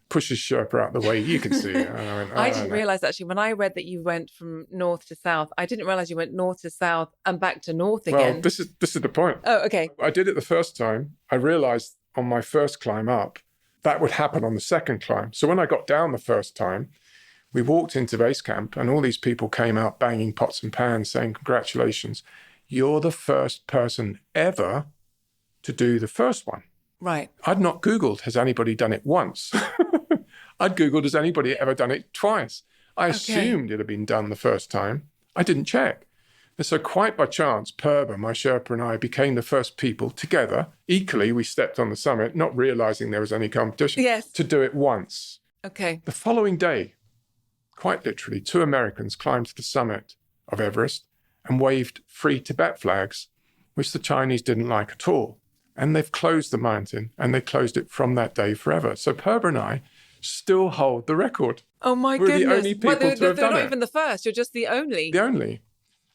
pushes Sherpa out the way. You can see it. And I went, I didn't realize, actually, when I read that you went from north to south, I didn't realize you went north to south and back to north again. Well, this is the point. Oh, okay. I did it the first time. I realized on my first climb up, that would happen on the second climb. So when I got down the first time, we walked into base camp and all these people came out banging pots and pans saying, congratulations, you're the first person ever to do the first one. Right. I'd not Googled, has anybody done it once? I'd Googled, has anybody ever done it twice? I assumed it had been done the first time. I didn't check. And so quite by chance, Purba, my Sherpa, and I became the first people together. Equally, we stepped on the summit, not realizing there was any competition, to do it once. Okay. The following day, quite literally, 2 Americans climbed to the summit of Everest and waved free Tibet flags, which the Chinese didn't like at all. And they've closed the mountain, and they closed it from that day forever. So Purba and I still hold the record. Oh, my We're goodness. the only people to have done it. They're not even the first. You're just the only. The only.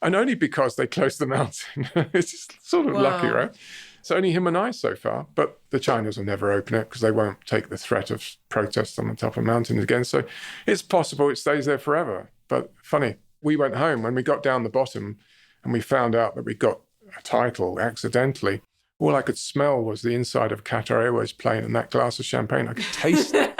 And only because they closed the mountain. It's just sort of lucky, right? It's only him and I so far. But the Chinese will never open it because they won't take the threat of protests on the top of mountains again. So it's possible it stays there forever. But funny, we went home when we got down the bottom and we found out that we got a title accidentally. All I could smell was the inside of a Qatar Airways plane and that glass of champagne. I could taste it.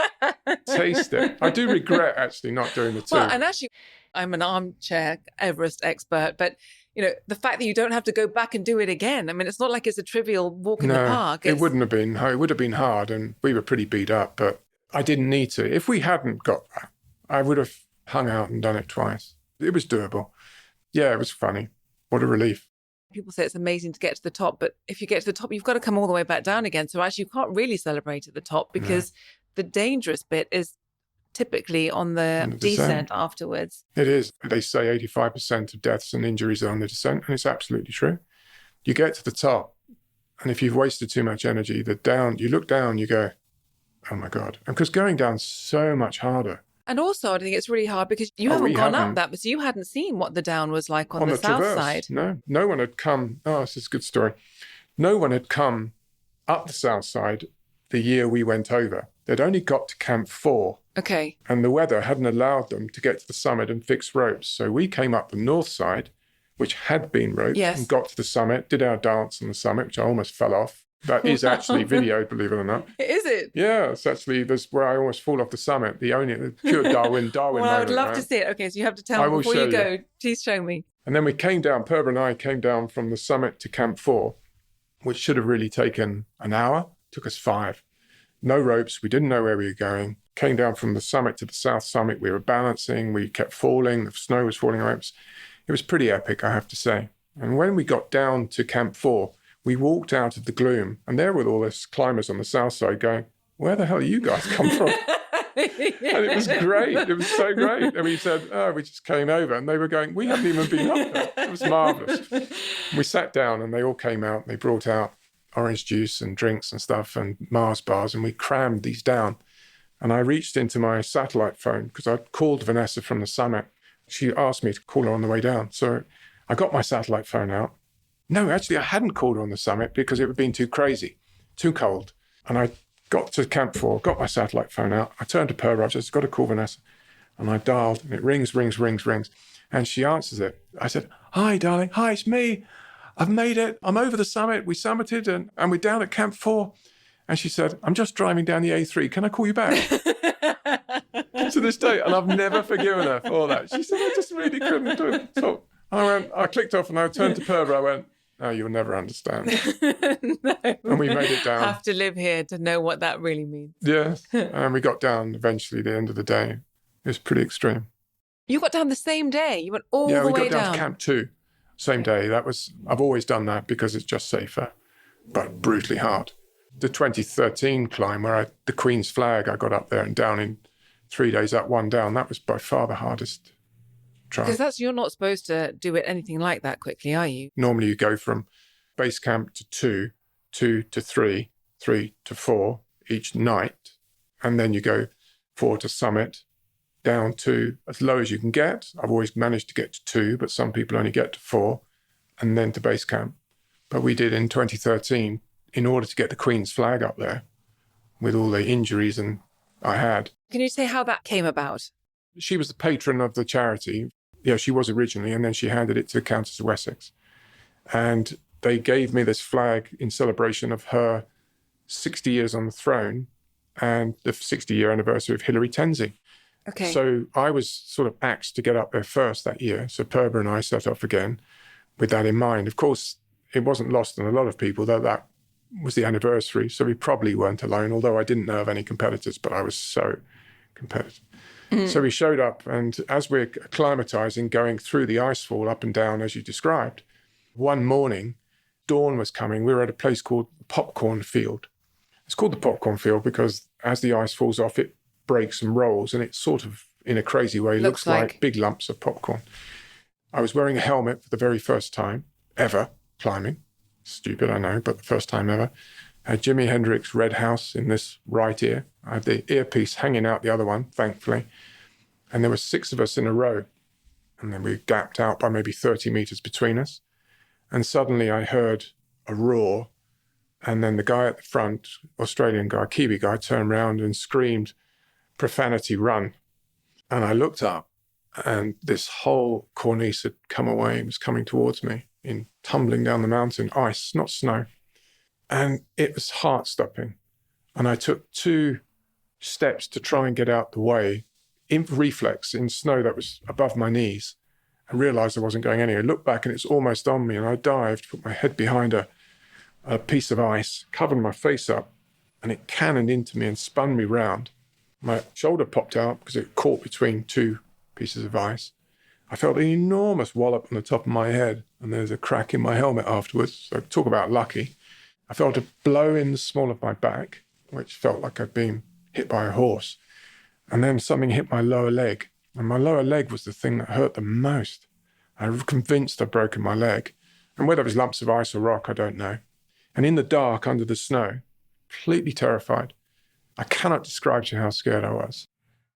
Taste it. I do regret actually not doing the two. Well, and actually, I'm an armchair Everest expert, but the fact that you don't have to go back and do it again. I mean, it's not like it's a trivial walk in the park. It wouldn't have been. It would have been hard, and we were pretty beat up. But I didn't need to. If we hadn't got that, I would have hung out and done it twice. It was doable. Yeah, it was funny. What a relief. People say it's amazing to get to the top, but if you get to the top, you've got to come all the way back down again. So actually, you can't really celebrate at the top because the dangerous bit is typically on the descent afterwards. It is. They say 85% of deaths and injuries are on the descent, and it's absolutely true. You get to the top, and if you've wasted too much energy, you look down, you go, oh my God. And because going down's so much harder. And also, I think it's really hard because you haven't gone up that, so you hadn't seen what the down was like on the south traverse. Side. No one had come. Oh, this is a good story. No one had come up the south side the year we went over. They'd only got to Camp 4. Okay. And the weather hadn't allowed them to get to the summit and fix ropes. So we came up the north side, which had been roped, and got to the summit, did our dance on the summit, which I almost fell off. That is actually videoed, believe it or not. Is it? Yeah, it's actually where I almost fall off the summit. The pure Darwin well, moment. I would love to see it. Okay, so you have to tell me before you go. Please show me. And then we came down, Purba and I came down from the summit to Camp 4, which should have really taken an hour. Took us 5. No ropes. We didn't know where we were going. Came down from the summit to the south summit. We were balancing. We kept falling. The snow was falling on us. It was pretty epic, I have to say. And when we got down to Camp 4, we walked out of the gloom, and there were all these climbers on the south side going, where the hell you guys come from? And it was great. It was so great. And we said, oh, we just came over. And they were going, we haven't even been up there. It was marvellous. And we sat down and they all came out. And they brought out orange juice and drinks and stuff and Mars bars. And we crammed these down. And I reached into my satellite phone because I'd called Vanessa from the summit. She asked me to call her on the way down. So I got my satellite phone out. No, actually, I hadn't called her on the summit because it had been too crazy, too cold. And I got to Camp 4, got my satellite phone out. I turned to Pearl, I just got to call Vanessa. And I dialed, and it rings. And she answers it. I said, hi, darling. Hi, it's me. I've made it. I'm over the summit. We summited, and we're down at Camp 4. And she said, I'm just driving down the A3. Can I call you back? To this day. And I've never forgiven her for that. She said, I just really couldn't do it. So I clicked off, and I turned to Pearl. I went, oh, you'll never understand. No. And we made it down. Have to live here to know what that really means. Yes. And we got down eventually at the end of the day. It was pretty extreme. You got down the same day? You went all the way down? Yeah, we got down to Camp 2, same day. I've always done that because it's just safer, but brutally hard. The 2013 climb where the Queen's flag, I got up there and down in 3 days up, 1 down. That was by far the hardest try. Because you're not supposed to do it anything like that quickly, are you? Normally you go from base camp to 2, 2 to 3, 3 to 4 each night. And then you go 4 to summit, down to as low as you can get. I've always managed to get to 2, but some people only get to 4, and then to base camp. But we did in 2013 in order to get the Queen's flag up there with all the injuries I had. Can you say how that came about? She was the patron of the charity. Yeah, she was originally, and then she handed it to the Countess of Wessex. And they gave me this flag in celebration of her 60 years on the throne and the 60-year anniversary of Hilary Tenzing. Okay. So I was sort of axed to get up there first that year. So Perba and I set off again with that in mind. Of course, it wasn't lost on a lot of people, though that was the anniversary. So we probably weren't alone, although I didn't know of any competitors, but I was so competitive. So we showed up, and as we're acclimatizing, going through the icefall up and down, as you described, one morning, dawn was coming. We were at a place called the Popcorn Field. It's called the Popcorn Field because as the ice falls off, it breaks and rolls, and it sort of, in a crazy way, looks like big lumps of popcorn. I was wearing a helmet for the very first time ever climbing. Stupid, I know, but the first time ever. I had Jimi Hendrix Red House in this right ear. I had the earpiece hanging out the other one, thankfully. And there were 6 of us in a row. And then we gapped out by maybe 30 meters between us. And suddenly I heard a roar. And then the guy at the front, Australian guy, Kiwi guy, turned around and screamed, profanity, run. And I looked up, and this whole cornice had come away and was coming towards me in tumbling down the mountain, ice, not snow. And it was heart-stopping. And I took 2 steps to try and get out the way, in reflex, in snow that was above my knees, and realised I wasn't going anywhere. I looked back and it's almost on me, and I dived, put my head behind a piece of ice, covered my face up, and it cannoned into me and spun me round. My shoulder popped out because it caught between 2 pieces of ice. I felt an enormous wallop on the top of my head, and there's a crack in my helmet afterwards. So talk about lucky. I felt a blow in the small of my back, which felt like I'd been hit by a horse. And then something hit my lower leg. And my lower leg was the thing that hurt the most. I was convinced I'd broken my leg. And whether it was lumps of ice or rock, I don't know. And in the dark, under the snow, completely terrified. I cannot describe to you how scared I was.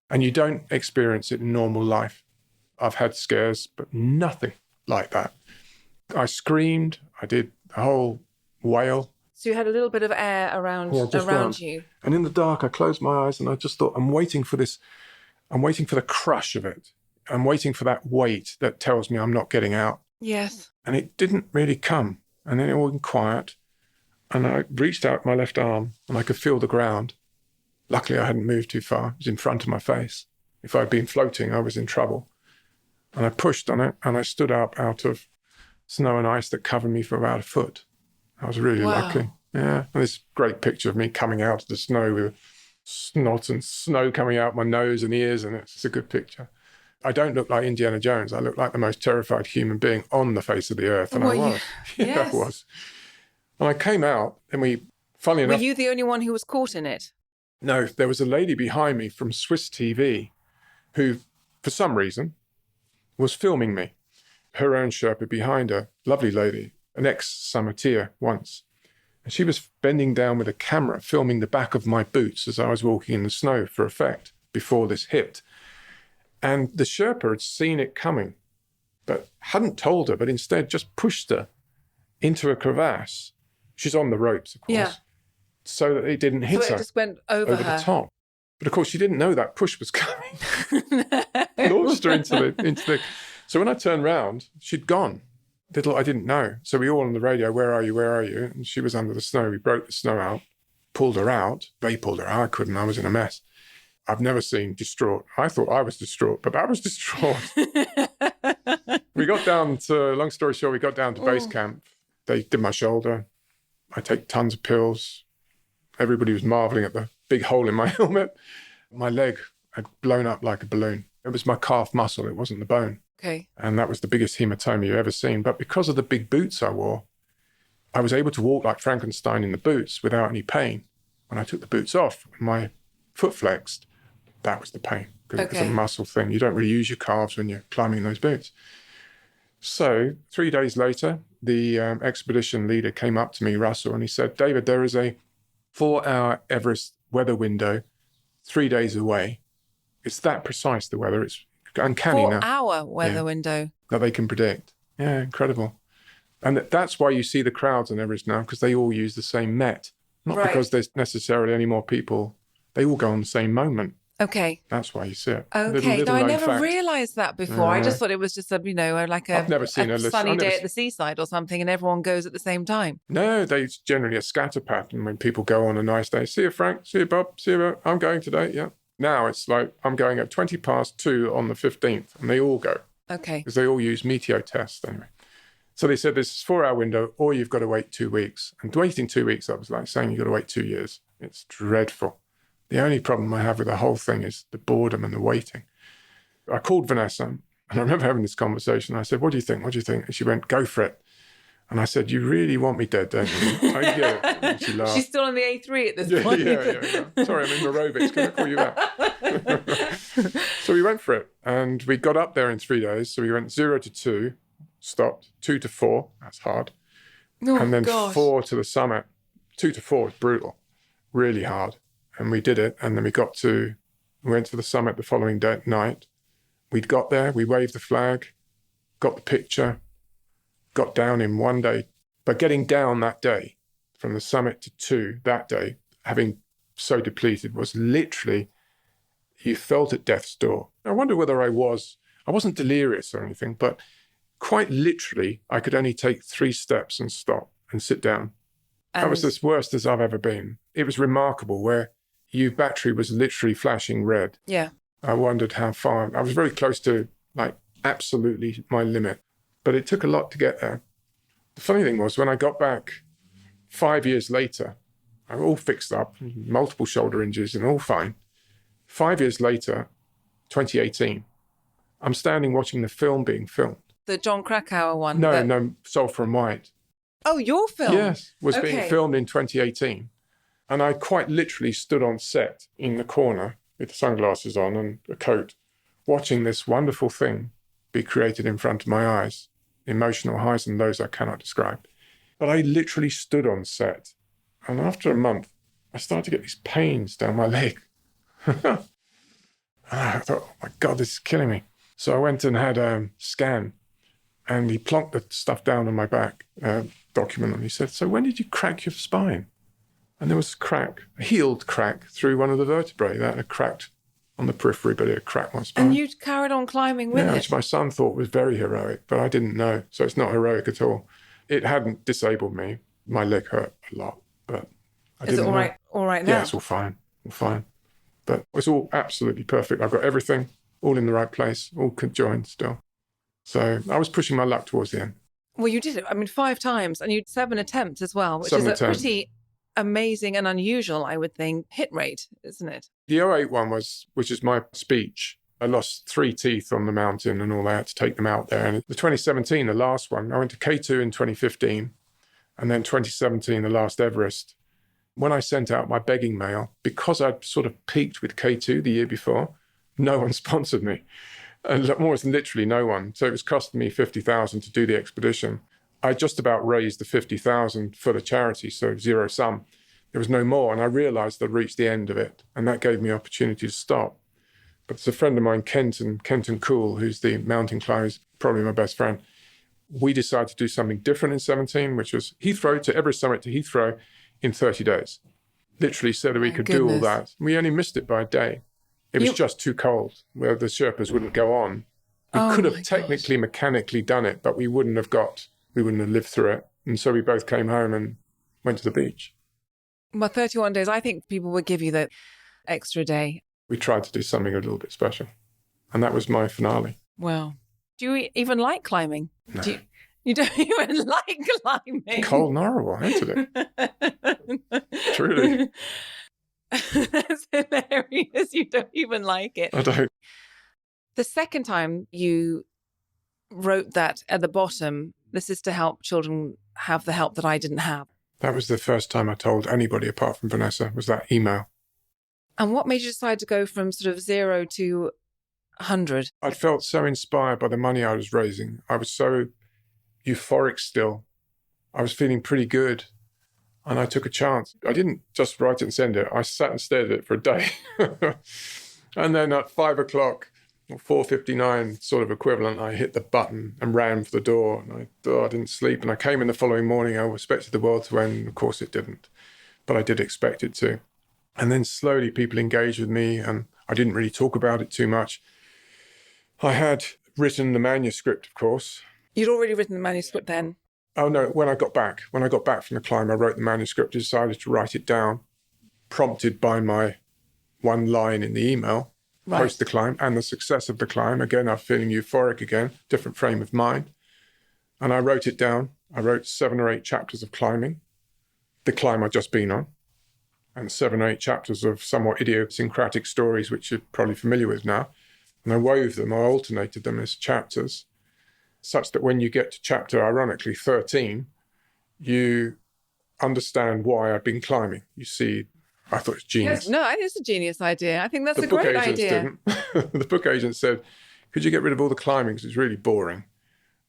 And you don't experience it in normal life. I've had scares, but nothing like that. I screamed. I did the whole wail. So you had a little bit of air around you. And in the dark, I closed my eyes and I just thought, I'm waiting for this. I'm waiting for the crush of it. I'm waiting for that weight that tells me I'm not getting out. Yes. And it didn't really come. And then it all went quiet. And I reached out my left arm and I could feel the ground. Luckily, I hadn't moved too far. It was in front of my face. If I'd been floating, I was in trouble. And I pushed on it and I stood up out of snow and ice that covered me for about a foot. I was really lucky. Yeah. And this great picture of me coming out of the snow with snot and snow coming out my nose and ears, and it's a good picture. I don't look like Indiana Jones. I look like the most terrified human being on the face of the earth. And I was. Yes. I was. And I came out and funnily enough. Were you the only one who was caught in it? No, there was a lady behind me from Swiss TV who, for some reason, was filming me. Her own Sherpa behind her, lovely lady, an ex-summiteer once. And she was bending down with a camera, filming the back of my boots as I was walking in the snow for effect before this hit. And the Sherpa had seen it coming, but hadn't told her, but instead just pushed her into a crevasse. She's on the ropes, of course. Yeah. So that it didn't hit So her. it just went over her. The top. But of course, she didn't know that push was coming. Launched her into the... So when I turned round, she'd gone. Little I didn't know. So we all on the radio, where are you, where are you? And she was under the snow. We broke the snow out, pulled her out. They pulled her out. I couldn't. I was in a mess. I've never seen distraught. I thought I was distraught, but I was distraught. We got down to, long story short, we got down to base camp. They did my shoulder. I take tons of pills. Everybody was marveling at the big hole in my helmet. My leg had blown up like a balloon. It was my calf muscle. It wasn't the bone. Okay. And that was the biggest hematoma you've ever seen. But because of the big boots I wore, I was able to walk like Frankenstein in the boots without any pain. When I took the boots off, my foot flexed. That was the pain, because it was a muscle thing. You don't really use your calves when you're climbing those boots. So 3 days later, the expedition leader came up to me, Russell, and he said, David, there is a 4-hour Everest weather window 3 days away. It's that precise, the weather. It's uncanny now. 4-hour weather window. That they can predict. Yeah, incredible. And that's why you see the crowds on Everest now, because they all use the same Met. Not because there's necessarily any more people. They all go on the same moment. Okay. That's why you see it. Okay. No, I never realised that before. I just thought it was just a, like a, I've never seen a sunny day at the seaside or something, and everyone goes at the same time. No, there's generally a scatter pattern when people go on a nice day. See you, Frank. See you, Bob. See you, Bob. I'm going today. Yeah. Now it's like I'm going at 2:20 on the 15th, and they all go. Okay. Because they all use meteo tests anyway. So they said this is 4-hour window, or you've got to wait 2 weeks. And waiting 2 weeks, that was like saying you've got to wait 2 years. It's dreadful. The only problem I have with the whole thing is the boredom and the waiting. I called Vanessa, and I remember having this conversation. I said, what do you think? What do you think? And she went, go for it. And I said, you really want me dead, don't you? I get it. And she laughed. She's still on the A3 at this point. Yeah. Sorry, I'm in aerobics. Can I call you back? So we went for it. And we got up there in 3 days. So we went 0 to 2, stopped, 2 to 4. That's hard. Oh, and then gosh. 4 to the summit. 2 to 4 is brutal. Really hard. And we did it. And then we went to the summit the following night. We'd got there. We waved the flag, got the picture, got down in 1 day. But getting down that day, from the summit to 2 that day, having so depleted, was literally, you felt at death's door. I wonder whether I wasn't delirious or anything, but quite literally, I could only take 3 steps and stop and sit down. That was as worst as I've ever been. It was remarkable where your battery was literally flashing red. Yeah. I wondered how far. I was very close to, like, absolutely my limit. But it took a lot to get there. The funny thing was, when I got back 5 years later, I was all fixed up, multiple shoulder injuries and all fine. 5 years later, 2018, I'm standing watching the film being filmed. The John Krakauer one? No, Sulphur and White. Oh, your film? Yes, was being filmed in 2018. And I quite literally stood on set in the corner with sunglasses on and a coat, watching this wonderful thing be created in front of my eyes. Emotional highs and lows I cannot describe. But I literally stood on set. And after a month, I started to get these pains down my leg. And I thought, oh my God, this is killing me. So I went and had a scan, and he plonked the stuff down on my back, document, and he said, so when did you crack your spine? And there was a crack, a healed crack through one of the vertebrae that had cracked on the periphery, but it had cracked my spine. And you carried on climbing with it? Which my son thought was very heroic, but I didn't know. So it's not heroic at all. It hadn't disabled me. My leg hurt a lot, but I didn't know. All right now? Yeah, it's all fine. But it's all absolutely perfect. I've got everything all in the right place, all conjoined still. So I was pushing my luck towards the end. Well, you did it. 5 times, and you had 7 attempts as well, which is a pretty amazing and unusual, I would think, hit rate, isn't it? The '08 one which is my speech. I lost 3 teeth on the mountain and all that to take them out there. And the 2017, the last one, I went to K2 in 2015, and then 2017, the last Everest. When I sent out my begging mail, because I'd sort of peaked with K2 the year before, no one sponsored me. And more than literally no one. So it was costing me $50,000 to do the expedition. I just about raised the $50,000 for the charity, so zero sum. There was no more. And I realized I'd reached the end of it. And that gave me opportunity to stop. But there's a friend of mine, Kenton Cool, who's the mountain climber, who's probably my best friend. We decided to do something different in 2017, which was Heathrow to Everest summit to Heathrow in 30 days. Literally said that we could do all that. We only missed it by a day. It was just too cold, where the Sherpas wouldn't go on. We could have technically, mechanically done it, but we wouldn't have lived through it. And so we both came home and went to the beach. Well, 31 days, I think people would give you that extra day. We tried to do something a little bit special. And that was my finale. Well, do you even like climbing? No. You don't even like climbing? Cold and horrible. I hated it. Truly. That's hilarious. You don't even like it. I don't. The second time you wrote that at the bottom, this is to help children have the help that I didn't have. That was the first time I told anybody apart from Vanessa, was that email. And what made you decide to go from sort of 0 to 100? I felt so inspired by the money I was raising. I was so euphoric still. I was feeling pretty good. And I took a chance. I didn't just write it and send it. I sat and stared at it for a day. And then at 5 o'clock, or 4:59 sort of equivalent, I hit the button and ran for the door. And I didn't sleep. And I came in the following morning. I expected the world to end. Of course it didn't. But I did expect it to. And then slowly people engaged with me, and I didn't really talk about it too much. I had written the manuscript, of course. You'd already written the manuscript then? Oh, no, when I got back from the climb, I wrote the manuscript, decided to write it down, prompted by my one line in the email, post the climb, and the success of the climb. Again, I'm feeling euphoric again, different frame of mind. And I wrote it down. I wrote 7 or 8 chapters of climbing, the climb I'd just been on, and 7 or 8 chapters of somewhat idiosyncratic stories, which you're probably familiar with now. And I wove them, I alternated them as chapters, such that when you get to chapter, ironically, 13, you understand why I've been climbing. You see, I thought it's genius. Yes, no, it's a genius idea. I think that's a great idea. The book agent said, could you get rid of all the climbing because it's really boring,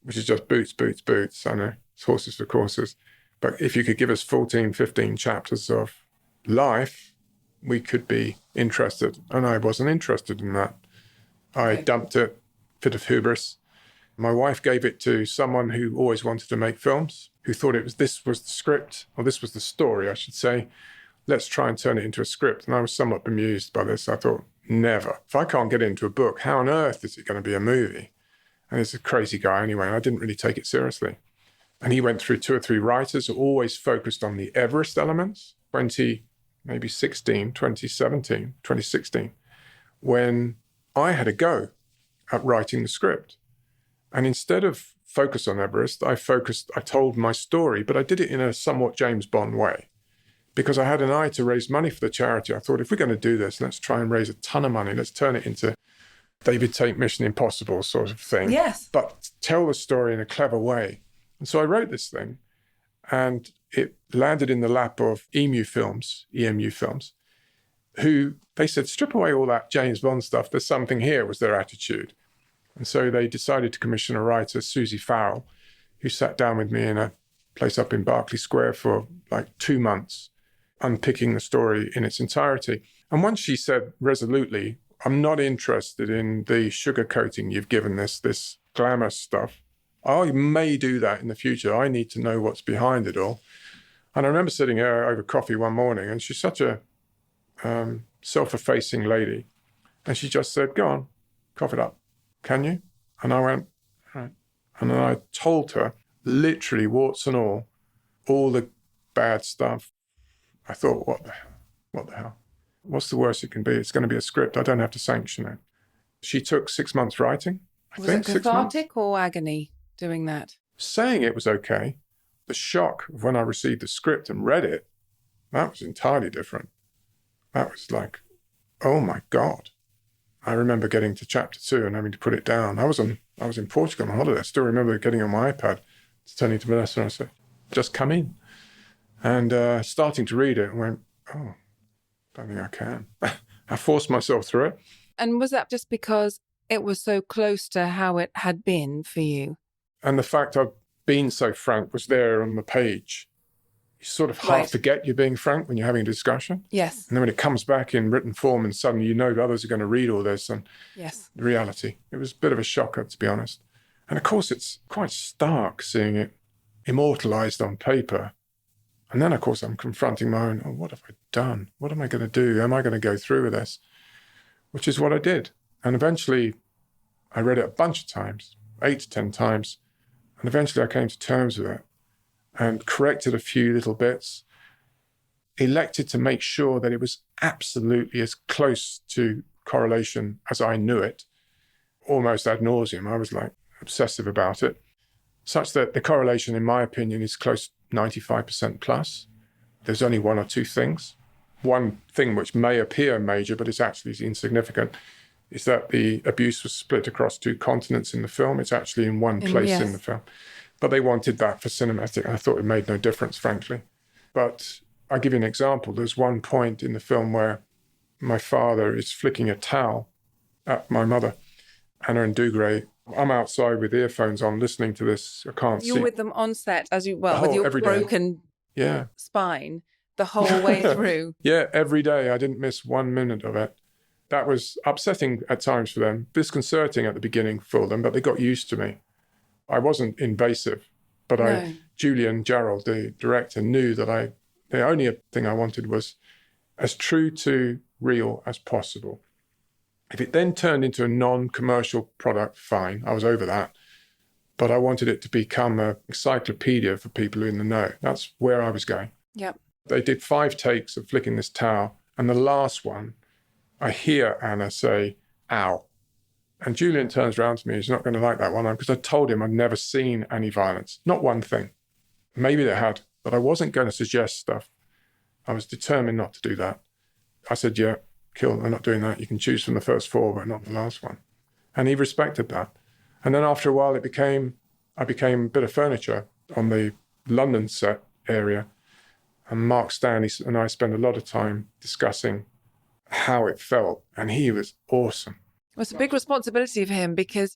which is just boots, boots, boots. I know, it's horses for courses. But if you could give us 14, 15 chapters of life, we could be interested. And I wasn't interested in that. I dumped it, fit of hubris. My wife gave it to someone who always wanted to make films, who thought this was the script, or this was the story, I should say. Let's try and turn it into a script. And I was somewhat bemused by this. I thought, never. If I can't get it into a book, how on earth is it going to be a movie? And he's a crazy guy anyway, and I didn't really take it seriously. And he went through 2 or 3 writers who always focused on the Everest elements, 2016, when I had a go at writing the script. And instead of focus on Everest, I told my story, but I did it in a somewhat James Bond way because I had an eye to raise money for the charity. I thought, if we're going to do this, let's try and raise a ton of money. Let's turn it into David Tait Mission Impossible sort of thing. Yes. But tell the story in a clever way. And so I wrote this thing, and it landed in the lap of EMU Films, who they said, strip away all that James Bond stuff. There's something here, was their attitude. And so they decided to commission a writer, Susie Farrell, who sat down with me in a place up in Berkeley Square for like 2 months, unpicking the story in its entirety. And once she said resolutely, I'm not interested in the sugarcoating you've given this glamour stuff. I may do that in the future. I need to know what's behind it all. And I remember sitting here over coffee one morning, and she's such a self-effacing lady. And she just said, go on, cough it up. Can you? And I went, all right. And then I told her, literally, warts and all the bad stuff. I thought, what the hell? What's the worst it can be? It's going to be a script. I don't have to sanction it. She took 6 months writing. Was it cathartic or agony doing that? Saying it was okay. The shock of when I received the script and read it, that was entirely different. That was like, oh my God. I remember getting to chapter 2 and having to put it down. I was in Portugal on holiday. I still remember getting on my iPad, turning to Vanessa and I said, just come in. And starting to read it, I went, oh, don't think I can. I forced myself through it. And was that just because it was so close to how it had been for you? And the fact I'd been so frank was there on the page. You sort of half Right. forget you're being frank when you're having a discussion. Yes. And then when it comes back in written form and suddenly you know that others are going to read all this and Yes. the reality. It was a bit of a shocker, to be honest. And of course, it's quite stark seeing it immortalized on paper. And then, of course, I'm confronting my own, oh, what have I done? What am I going to do? Am I going to go through with this? Which is what I did. And eventually, I read it a bunch of times, 8 to 10 times. And eventually I came to terms with it and corrected a few little bits, elected to make sure that it was absolutely as close to correlation as I knew it, almost ad nauseum. I was like obsessive about it, such that the correlation, in my opinion, is close to 95% plus. There's only one or two things. One thing which may appear major, but it's actually insignificant, is that the abuse was split across 2 continents in the film. It's actually in one place Yes. in the film. But they wanted that for cinematic, and I thought it made no difference, frankly. But I'll give you an example. There's one point in the film where my father is flicking a towel at my mother, Anna and Dougray. I'm outside with earphones on, listening to this. I can't see. You're with them on set with Oh, your every day. broken Yeah. spine the whole way through. Yeah, every day. I didn't miss 1 minute of it. That was upsetting at times for them, disconcerting at the beginning for them, but they got used to me. I wasn't invasive, but No. Julian Gerald, the director, knew that the only thing I wanted was as true to real as possible. If it then turned into a non-commercial product, fine, I was over that. But I wanted it to become an encyclopedia for people in the know. That's where I was going. Yep. They did 5 takes of flicking this towel, and the last one, I hear Anna say, ow. And Julian turns around to me, he's not going to like that one, because I told him I'd never seen any violence. Not one thing. Maybe they had, but I wasn't going to suggest stuff. I was determined not to do that. I said, yeah, kill, I'm not doing that. You can choose from the first 4, but not the last one. And he respected that. And then after a while, I became a bit of furniture on the London set area. And Mark Stanley and I spent a lot of time discussing how it felt. And he was awesome. It was a big responsibility for him because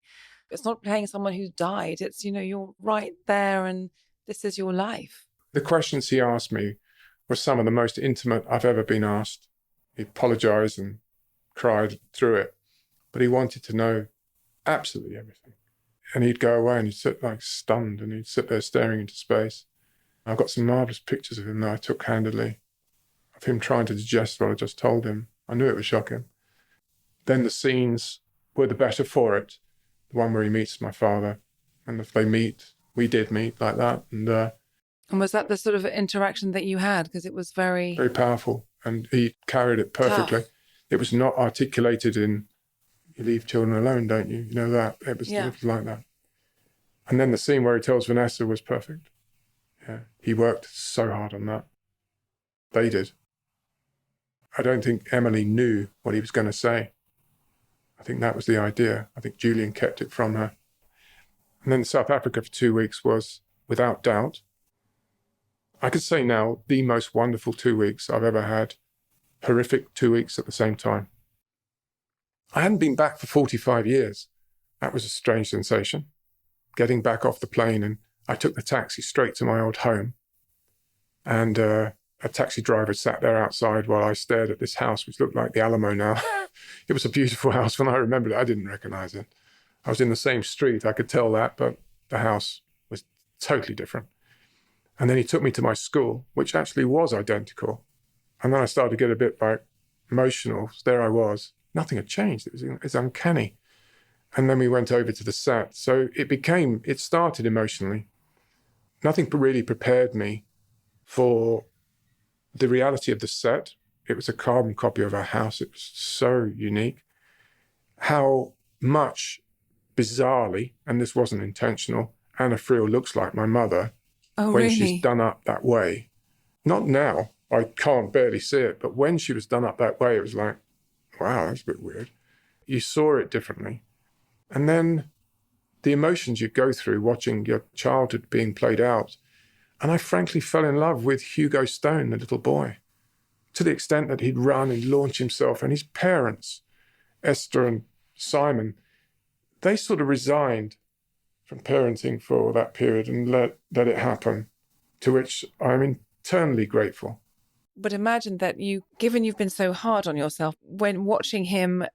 it's not playing someone who's died. It's, you're right there and this is your life. The questions he asked me were some of the most intimate I've ever been asked. He apologized and cried through it, but he wanted to know absolutely everything. And he'd go away and he'd sit like stunned and he'd sit there staring into space. I've got some marvellous pictures of him that I took candidly, of him trying to digest what I just told him. I knew it would shock him. Then the scenes were the better for it. The one where he meets my father, and if they meet, we did meet like that. And was that the sort of interaction that you had? Because it was very powerful, and he carried it perfectly. tough. It was not articulated in, you leave children alone, don't you? You know that. It was like that. And then the scene where he tells Vanessa was perfect. Yeah, he worked so hard on that. They did. I don't think Emily knew what he was going to say. I think that was the idea. I think Julian kept it from her. And then South Africa for 2 weeks was, without doubt, I could say now, the most wonderful 2 weeks I've ever had. Horrific 2 weeks at the same time. I hadn't been back for 45 years. That was a strange sensation. Getting back off the plane, and I took the taxi straight to my old home. And a taxi driver sat there outside while I stared at this house, which looked like the Alamo now. It was a beautiful house. When I remembered it, I didn't recognize it. I was in the same street, I could tell that, but the house was totally different. And then he took me to my school, which actually was identical. And then I started to get a bit emotional. There I was. Nothing had changed. It was uncanny. And then we went over to the set. So it started emotionally. Nothing really prepared me for the reality of the set. It was a carbon copy of our house. It was so unique. How much, bizarrely, and this wasn't intentional, Anna Friel looks like my mother when she's done up that way. Not now. I can't barely see it. But when she was done up that way, it was like, wow, that's a bit weird. You saw it differently. And then the emotions you go through watching your childhood being played out. And I frankly fell in love with Hugo Stone, the little boy, to the extent that he'd run and launch himself. And his parents, Esther and Simon, they sort of resigned from parenting for that period and let it happen, to which I'm eternally grateful. But imagine that given you've been so hard on yourself, when watching him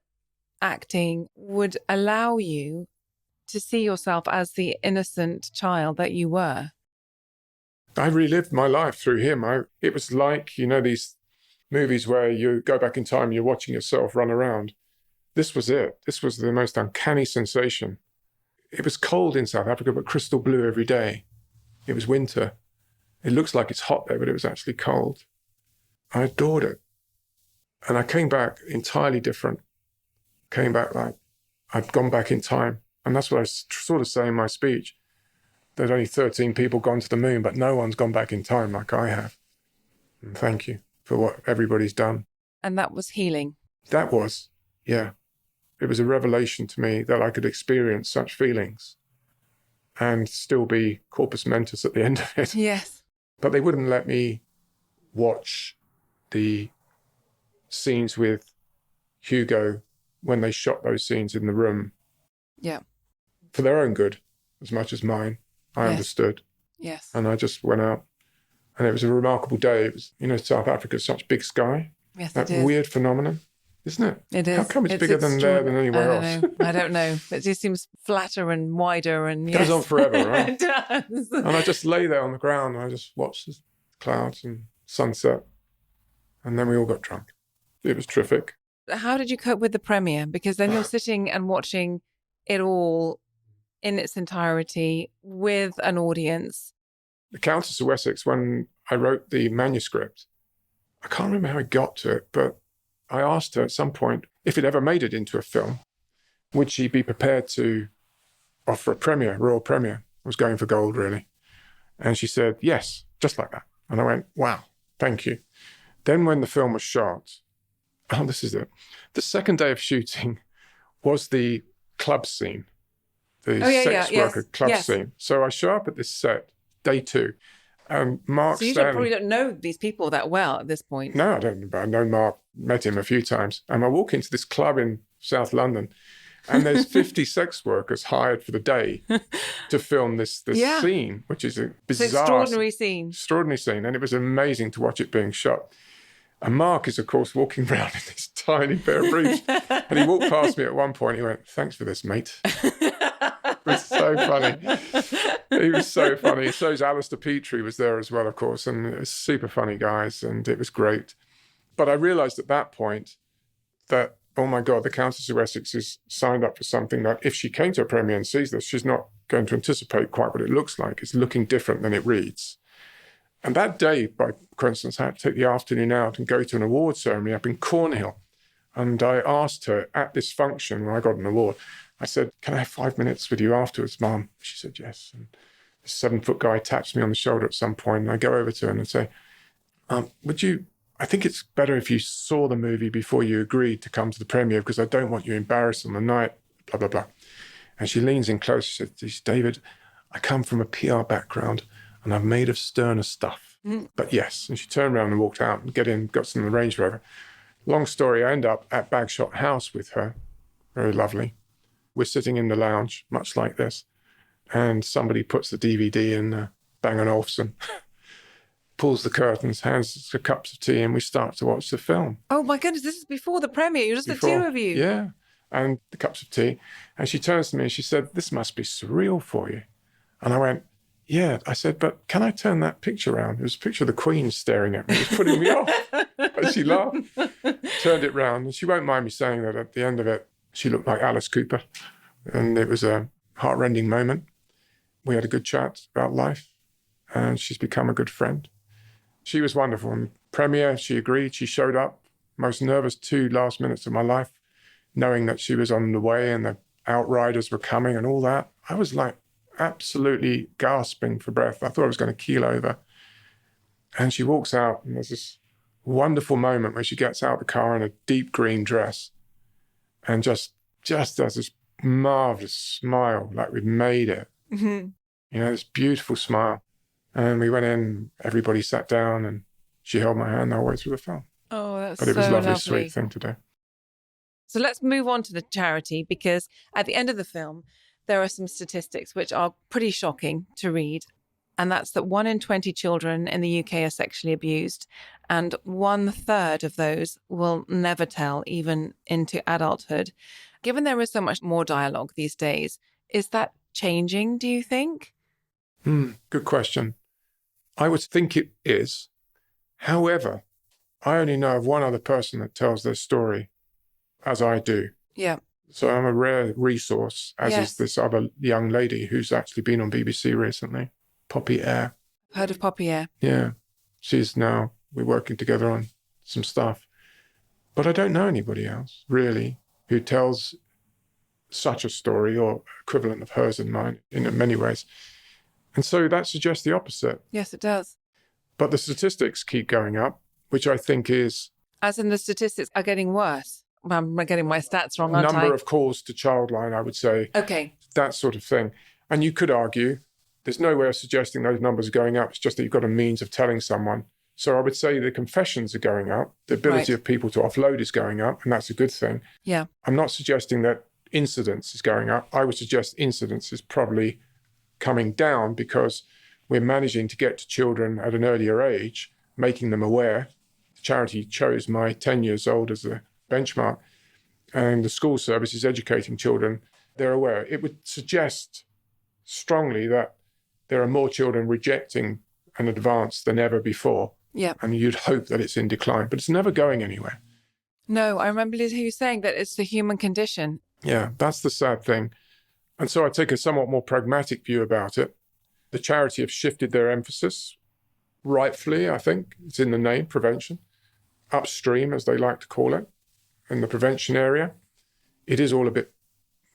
acting would allow you to see yourself as the innocent child that you were. I relived my life through him. It was like, these movies where you go back in time, you're watching yourself run around. This was it. This was the most uncanny sensation. It was cold in South Africa, but crystal blue every day. It was winter. It looks like it's hot there, but it was actually cold. I adored it. And I came back entirely different. Came back like I'd gone back in time. And that's what I sort of say in my speech. There's only 13 people gone to the moon, but no one's gone back in time like I have. And thank you for what everybody's done. And that was healing. That was, yeah. It was a revelation to me that I could experience such feelings and still be corpus mentis at the end of it. Yes. But they wouldn't let me watch the scenes with Hugo when they shot those scenes in the room. Yeah. For their own good, as much as mine. I understood. Yes. And I just went out. And it was a remarkable day. It was, South Africa's such big sky. Yes, that it is. Weird phenomenon, isn't it? It is. How come it's bigger than there than anywhere else? I don't know. It just seems flatter and wider and Goes on forever, right? It does. And I just lay there on the ground and I just watched the clouds and sunset. And then we all got drunk. It was terrific. How did you cope with the premiere? Because then you're sitting and watching it all in its entirety with an audience. The Countess of Wessex, when I wrote the manuscript, I can't remember how I got to it, but I asked her at some point if it ever made it into a film, would she be prepared to offer a premiere, royal premiere? I was going for gold, really. And she said, yes, just like that. And I went, wow, thank you. Then when the film was shot, this is it. The second day of shooting was the club scene, the sex worker club scene. So I show up at this set, day 2, and Mark Stanley... So you probably don't know these people that well at this point. No, I don't. But I know Mark, met him a few times. And I walk into this club in South London, and there's 50 sex workers hired for the day to film this scene, which is a bizarre... It's an extraordinary scene. Extraordinary scene. And it was amazing to watch it being shot. And Mark is, of course, walking around in this tiny pair of briefs. And he walked past me at one point. He went, thanks for this, mate. It was so funny. He was so funny. So's Alistair Petrie was there as well, of course. And it was super funny, guys. And it was great. But I realised at that point that, oh, my God, the Countess of Wessex is signed up for something that if she came to a premiere and sees this, she's not going to anticipate quite what it looks like. It's looking different than it reads. And that day, by coincidence, I had to take the afternoon out and go to an award ceremony up in Cornhill. And I asked her at this function when I got an award, I said, can I have 5 minutes with you afterwards, Mum? She said, yes. And this 7-foot guy taps me on the shoulder at some point, and I go over to her and say, I think it's better if you saw the movie before you agreed to come to the premiere because I don't want you embarrassed on the night, blah, blah, blah. And she leans in close. She said, David, I come from a PR background and I'm made of sterner stuff. But yes. And she turned around and walked out and got some of the Range Rover. Long story, I end up at Bagshot House with her. Very lovely. We're sitting in the lounge, much like this. And somebody puts the DVD in Bang & Olufsen, pulls the curtains, hands us the cups of tea, and we start to watch the film. Oh, my goodness, this is before the premiere. You're just the two of you. Yeah, and the cups of tea. And she turns to me and she said, this must be surreal for you. And I went, yeah. I said, but can I turn that picture around? It was a picture of the Queen staring at me. It was putting me off. And she laughed, turned it round. And she won't mind me saying that at the end of it, she looked like Alice Cooper. And it was a heart-rending moment. We had a good chat about life. And she's become a good friend. She was wonderful. In premiere, she agreed. She showed up. Most nervous 2 last minutes of my life, knowing that she was on the way and the outriders were coming and all that. I was like absolutely gasping for breath. I thought I was going to keel over. And she walks out and there's this wonderful moment where she gets out of the car in a deep green dress and just does this marvelous smile, like we'd made it. Mm-hmm. This beautiful smile. And we went in, everybody sat down, and she held my hand the whole way through the film. Oh, that's But it was so a lovely, lovely. sweet thing to do. So let's move on to the charity, because at the end of the film, there are some statistics which are pretty shocking to read. And that's that 1 in 20 children in the UK are sexually abused. And 1/3 of those will never tell, even into adulthood. Given there is so much more dialogue these days, is that changing, do you think? Good question. I would think it is. However, I only know of one other person that tells their story as I do. Yeah. So I'm a rare resource, as Yes. is this other young lady who's actually been on BBC recently, Poppy Eyre. Heard of Poppy Eyre? Yeah. We're working together on some stuff. But I don't know anybody else, really, who tells such a story or equivalent of hers and mine in many ways. And so that suggests the opposite. Yes, it does. But the statistics keep going up, which I think is As in the statistics are getting worse. I'm getting my stats wrong, aren't I? number of calls to Childline, I would say. Okay. That sort of thing. And you could argue, there's no way of suggesting those numbers are going up. It's just that you've got a means of telling someone. So I would say the confessions are going up. The ability Right. of people to offload is going up, and that's a good thing. Yeah. I'm not suggesting that incidence is going up. I would suggest incidence is probably coming down because we're managing to get to children at an earlier age, making them aware. The charity chose my 10 years old as a benchmark, and the school service is educating children. They're aware. It would suggest strongly that there are more children rejecting an advance than ever before. Yeah. And you'd hope that it's in decline, but it's never going anywhere. No, I remember you saying that it's the human condition. Yeah, that's the sad thing. And so I take a somewhat more pragmatic view about it. The charity have shifted their emphasis, rightfully, I think. It's in the name, prevention. Upstream, as they like to call it, in the prevention area. It is all a bit,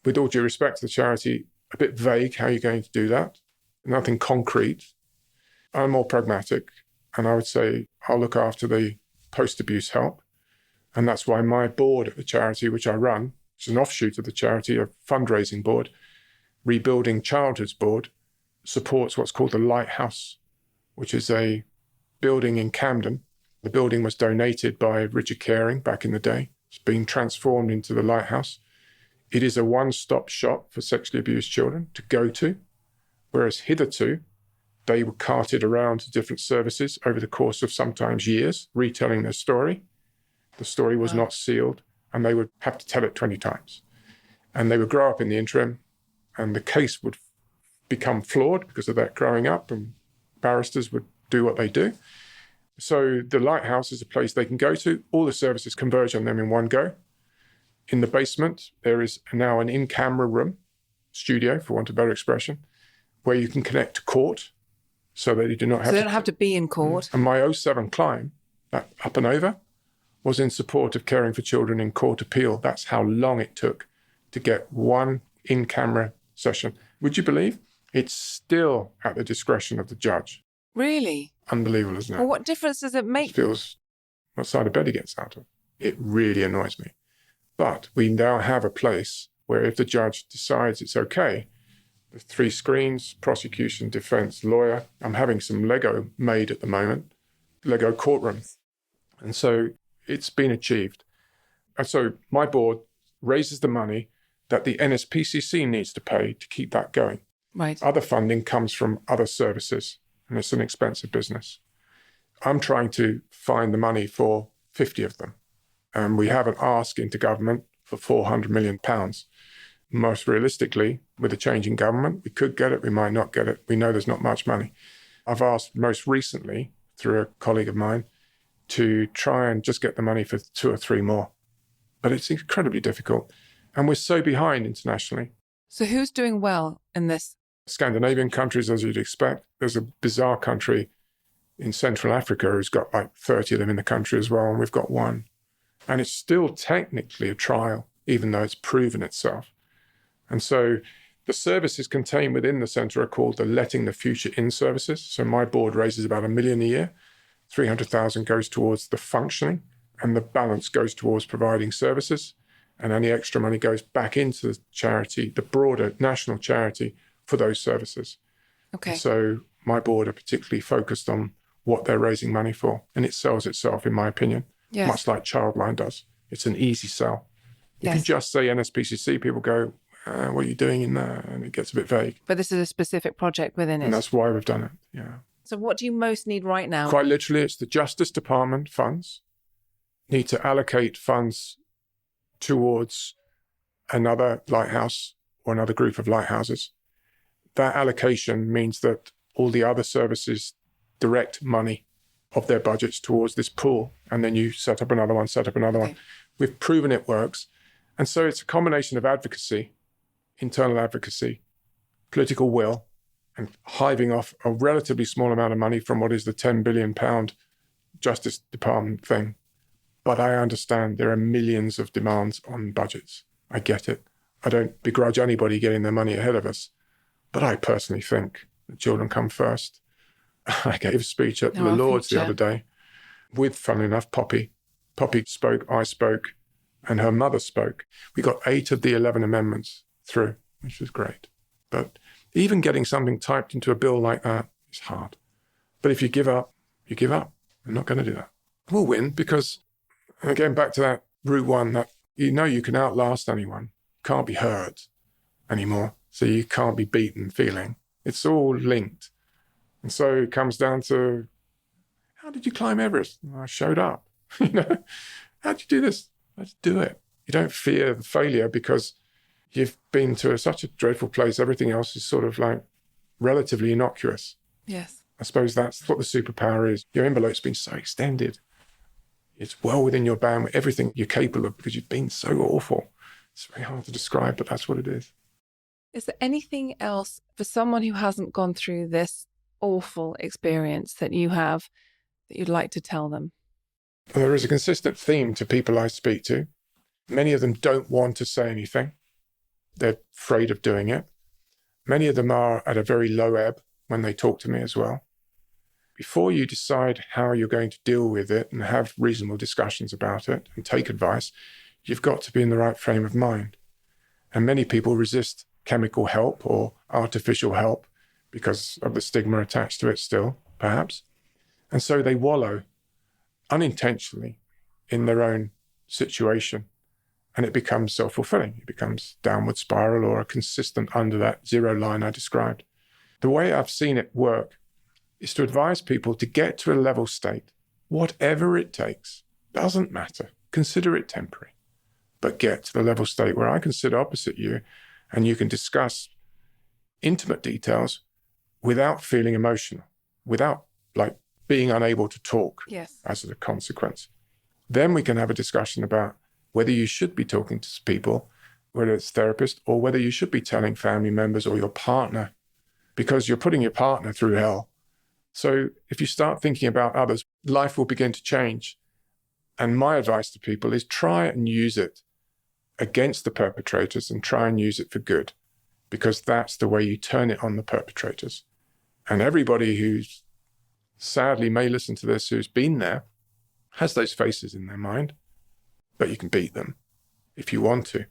with all due respect to the charity, a bit vague how you're going to do that. Nothing concrete. I'm more pragmatic, and I would say I'll look after the post-abuse help. And that's why my board at the charity, which I run, which is an offshoot of the charity, a fundraising board, Rebuilding Childhood's board, supports what's called the Lighthouse, which is a building in Camden. The building was donated by Richard Caring back in the day. It's been transformed into the Lighthouse. It is a one-stop shop for sexually abused children to go to, whereas hitherto, they were carted around to different services over the course of sometimes years, retelling their story. The story was not sealed, and they would have to tell it 20 times. And they would grow up in the interim, and the case would become flawed because of that growing up, and barristers would do what they do. So the Lighthouse is a place they can go to. All the services converge on them in one go. In the basement, there is now an in-camera room, studio, for want of a better expression, where you can connect to court so that you do not have So they don't have to be in court. And my 07 climb, that up and over, was in support of caring for children in court appeal. That's how long it took to get one in-camera session. Would you believe? It's still at the discretion of the judge. Really? Unbelievable, isn't it? Well, what difference does it make? It feels what side of bed he gets out of. It really annoys me. But we now have a place where if the judge decides it's okay, the 3 screens, prosecution, defense, lawyer. I'm having some Lego made at the moment, Lego courtroom. And so it's been achieved. And so my board raises the money that the NSPCC needs to pay to keep that going. Right. Other funding comes from other services, and it's an expensive business. I'm trying to find the money for 50 of them. And we have an ask into government for £400 million. Most realistically, with a change in government, we could get it, we might not get it. We know there's not much money. I've asked most recently, through a colleague of mine, to try and just get the money for 2 or 3 more. But it's incredibly difficult. And we're so behind internationally. So who's doing well in this? Scandinavian countries, as you'd expect. There's a bizarre country in Central Africa who's got like 30 of them in the country as well, and we've got 1. And it's still technically a trial, even though it's proven itself. And so the services contained within the centre are called the Letting the Future In services. So my board raises about $1 million a year. 300,000 goes towards the functioning, and the balance goes towards providing services. And any extra money goes back into the charity, the broader national charity, for those services. Okay. So my board are particularly focused on what they're raising money for. And it sells itself, in my opinion, much like Childline does. It's an easy sell. If you just say NSPCC, people go, what are you doing in there? And it gets a bit vague. But this is a specific project within it. And that's why we've done it, yeah. So what do you most need right now? Quite literally, it's the Justice Department funds need to allocate funds towards another lighthouse or another group of lighthouses. That allocation means that all the other services direct money of their budgets towards this pool, and then you set up another one. We've proven it works. And so it's a combination of advocacy, internal advocacy, political will, and hiving off a relatively small amount of money from what is the £10 billion Justice Department thing. But I understand there are millions of demands on budgets. I get it. I don't begrudge anybody getting their money ahead of us. But I personally think that children come first. I gave a speech at the Lords the other day with, funnily enough, Poppy. Poppy spoke, I spoke, and her mother spoke. We got 8 of the 11 amendments through, which was great. But even getting something typed into a bill like that is hard. But if you give up, you give up. I'm not going to do that. We'll win because, again, back to that route one, that you know you can outlast anyone. You can't be hurt anymore. So you can't be beaten feeling. It's all linked. And so it comes down to, how did you climb Everest? I showed up. How did you do this? Let's do it. You don't fear the failure because you've been to such a dreadful place. Everything else is sort of like relatively innocuous. Yes. I suppose that's what the superpower is. Your envelope's been so extended. It's well within your bandwidth, everything you're capable of because you've been so awful. It's very hard to describe, but that's what it is. Is there anything else for someone who hasn't gone through this awful experience that you have that you'd like to tell them? There is a consistent theme to people I speak to. Many of them don't want to say anything. They're afraid of doing it. Many of them are at a very low ebb when they talk to me as well. Before you decide how you're going to deal with it and have reasonable discussions about it and take advice, you've got to be in the right frame of mind. And many people resist chemical help or artificial help because of the stigma attached to it still, perhaps. And so they wallow unintentionally in their own situation. And it becomes self-fulfilling. It becomes downward spiral or a consistent under that zero line I described. The way I've seen it work is to advise people to get to a level state, whatever it takes, doesn't matter. Consider it temporary, but get to the level state where I can sit opposite you and you can discuss intimate details without feeling emotional, without like being unable to talk as a consequence. Then we can have a discussion about whether you should be talking to people, whether it's therapist, or whether you should be telling family members or your partner, because you're putting your partner through hell. So if you start thinking about others, life will begin to change. And my advice to people is try and use it against the perpetrators and try and use it for good, because that's the way you turn it on the perpetrators. And everybody who's sadly may listen to this, who's been there, has those faces in their mind, but you can beat them if you want to.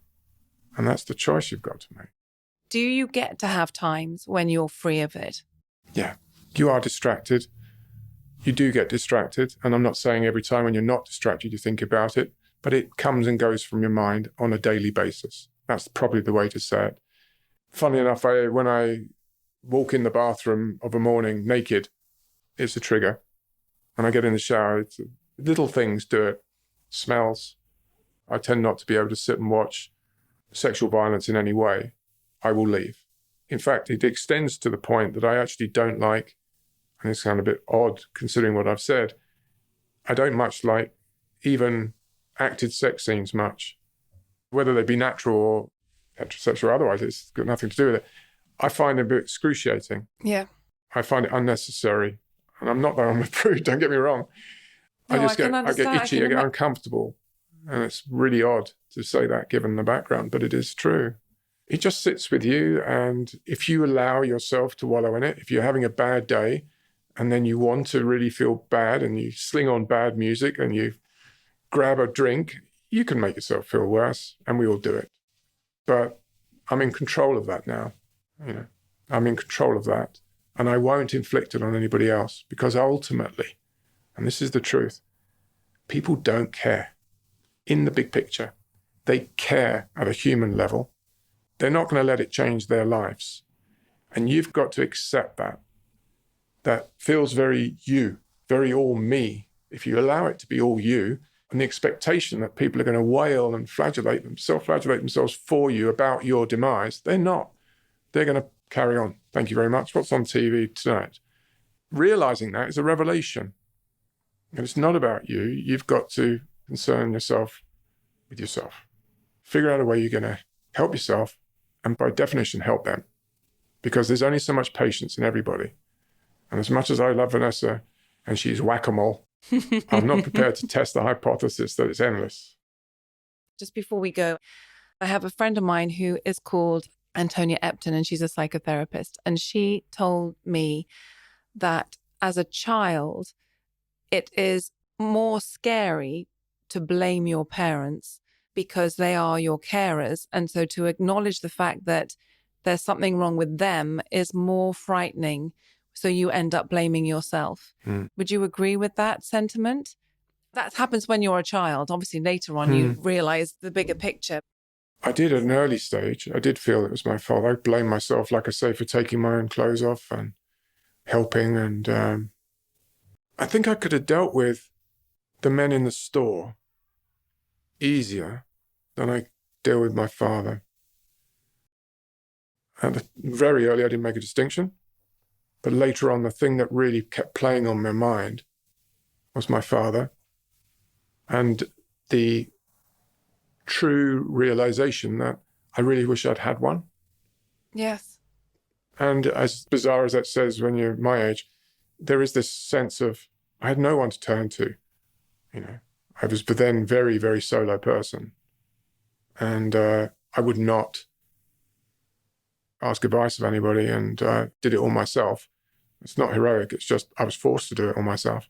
And that's the choice you've got to make. Do you get to have times when you're free of it? Yeah, you are distracted. You do get distracted. And I'm not saying every time when you're not distracted, you think about it, but it comes and goes from your mind on a daily basis. That's probably the way to say it. Funny enough, when I walk in the bathroom of a morning naked, it's a trigger. When I get in the shower, little things do it. Smells. I tend not to be able to sit and watch sexual violence in any way. I will leave. In fact, it extends to the point that I actually don't like, and it's kind of a bit odd considering what I've said, I don't much like even acted sex scenes much. Whether they be natural or heterosexual or otherwise, it's got nothing to do with it. I find it a bit excruciating. Yeah. I find it unnecessary. And I'm not that I'm a prude, don't get me wrong. No, I get itchy, I get uncomfortable. And it's really odd to say that given the background, but it is true. It just sits with you. And if you allow yourself to wallow in it, if you're having a bad day and then you want to really feel bad and you sling on bad music and you grab a drink, you can make yourself feel worse, and we all do it. But I'm in control of that now. I'm in control of that. and I won't inflict it on anybody else, because ultimately, and this is the truth, people don't care. In the big picture, they care at a human level. They're not going to let it change their lives. And you've got to accept that. That feels very you, very all me. If you allow it to be all you, and the expectation that people are going to wail and self-flagellate themselves for you about your demise, they're not. They're going to carry on. Thank you very much. What's on TV tonight? Realizing that is a revelation. And it's not about you. You've got to concern yourself with yourself. Figure out a way you're going to help yourself, and by definition, help them. Because there's only so much patience in everybody. And as much as I love Vanessa, and she's whack-a-mole, I'm not prepared to test the hypothesis that it's endless. Just before we go, I have a friend of mine who is called Antonia Epton, and she's a psychotherapist. And she told me that as a child, it is more scary to blame your parents because they are your carers. And so to acknowledge the fact that there's something wrong with them is more frightening. So you end up blaming yourself. Would you agree with that sentiment? That happens when you're a child. Obviously, later on, you realize the bigger picture. I did at an early stage. I did feel it was my fault. I blamed myself, like I say, for taking my own clothes off and helping. And I think I could have dealt with the men in the store easier than I deal with my father. And very early, I didn't make a distinction. But later on, the thing that really kept playing on my mind was my father, and the true realization that I really wish I'd had one. Yes. And as bizarre as that says when you're my age, there is this sense of I had no one to turn to. You know, I was then very, very solo person. And I would not ask advice of anybody, and did it all myself. It's not heroic. It's just I was forced to do it all myself.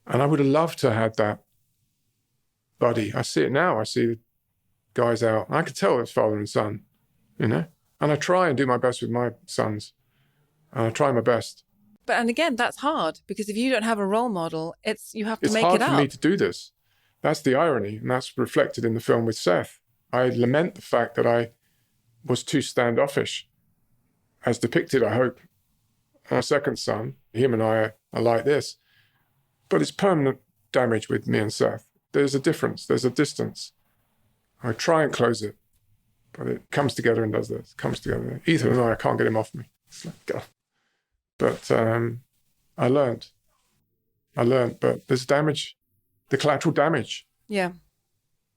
And I would have loved to have had that buddy. I see it now. I see the guys out. I could tell it's father and son, you know. And I try and do my best with my sons. And I try my best. But and again, that's hard, because if you don't have a role model, you have to make it up. It's hard for me to do this. That's the irony, and that's reflected in the film with Seth. I lament the fact that I was too standoffish, as depicted, I hope. Our second son, him and I are like this. But it's permanent damage with me and Seth. There's a difference. There's a distance. I try and close it, but it comes together and does this. Comes together. Ethan and I can't get him off me. It's like, God. But I learned, but there's damage, the collateral damage. Yeah.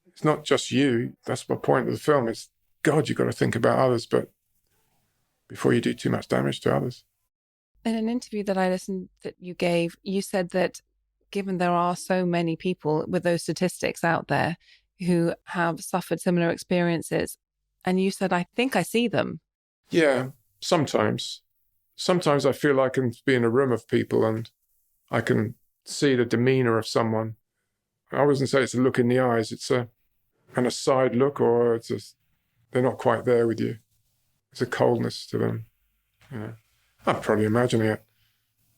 It's not just you. That's my point of the film. It's, God, you've got to think about others, but before you do too much damage to others. In an interview that I listened that you gave, you said that given there are so many people with those statistics out there who have suffered similar experiences, and you said, I think I see them. Yeah, sometimes. Sometimes I feel I can be in a room of people and I can see the demeanor of someone. I wouldn't say it's a look in the eyes. It's an aside look, or it's they're not quite there with you. There's a coldness to them, you know. I'm probably imagining it,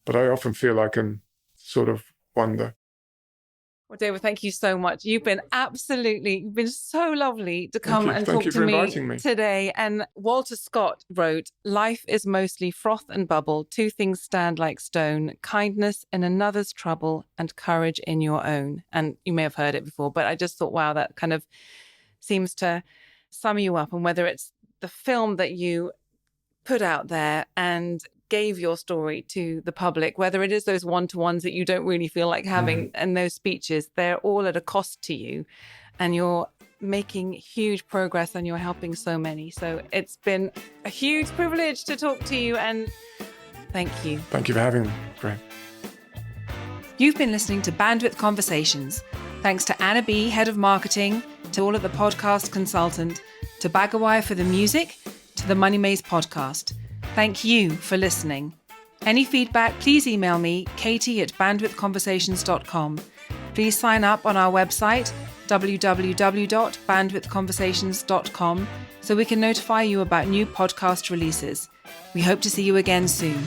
but I often feel I can sort of wonder. Well, David, thank you so much. You've been so lovely to come and talk to me today. And Walter Scott wrote, life is mostly froth and bubble. Two things stand like stone: kindness in another's trouble and courage in your own. And you may have heard it before, but I just thought, wow, that kind of seems to sum you up. And whether it's the film that you put out there and gave your story to the public, whether it is those one-to-ones that you don't really feel like having and those speeches, they're all at a cost to you, and you're making huge progress and you're helping so many. So it's been a huge privilege to talk to you, and thank you. Thank you for having me. Great. You've been listening to Bandwidth Conversations. Thanks to Anna B, Head of Marketing, to all of the podcast consultant, to Bagawire for the music, to the Money Maze podcast. Thank you for listening. Any feedback, please email me, katie@bandwidthconversations.com. Please sign up on our website, www.bandwidthconversations.com, so we can notify you about new podcast releases. We hope to see you again soon.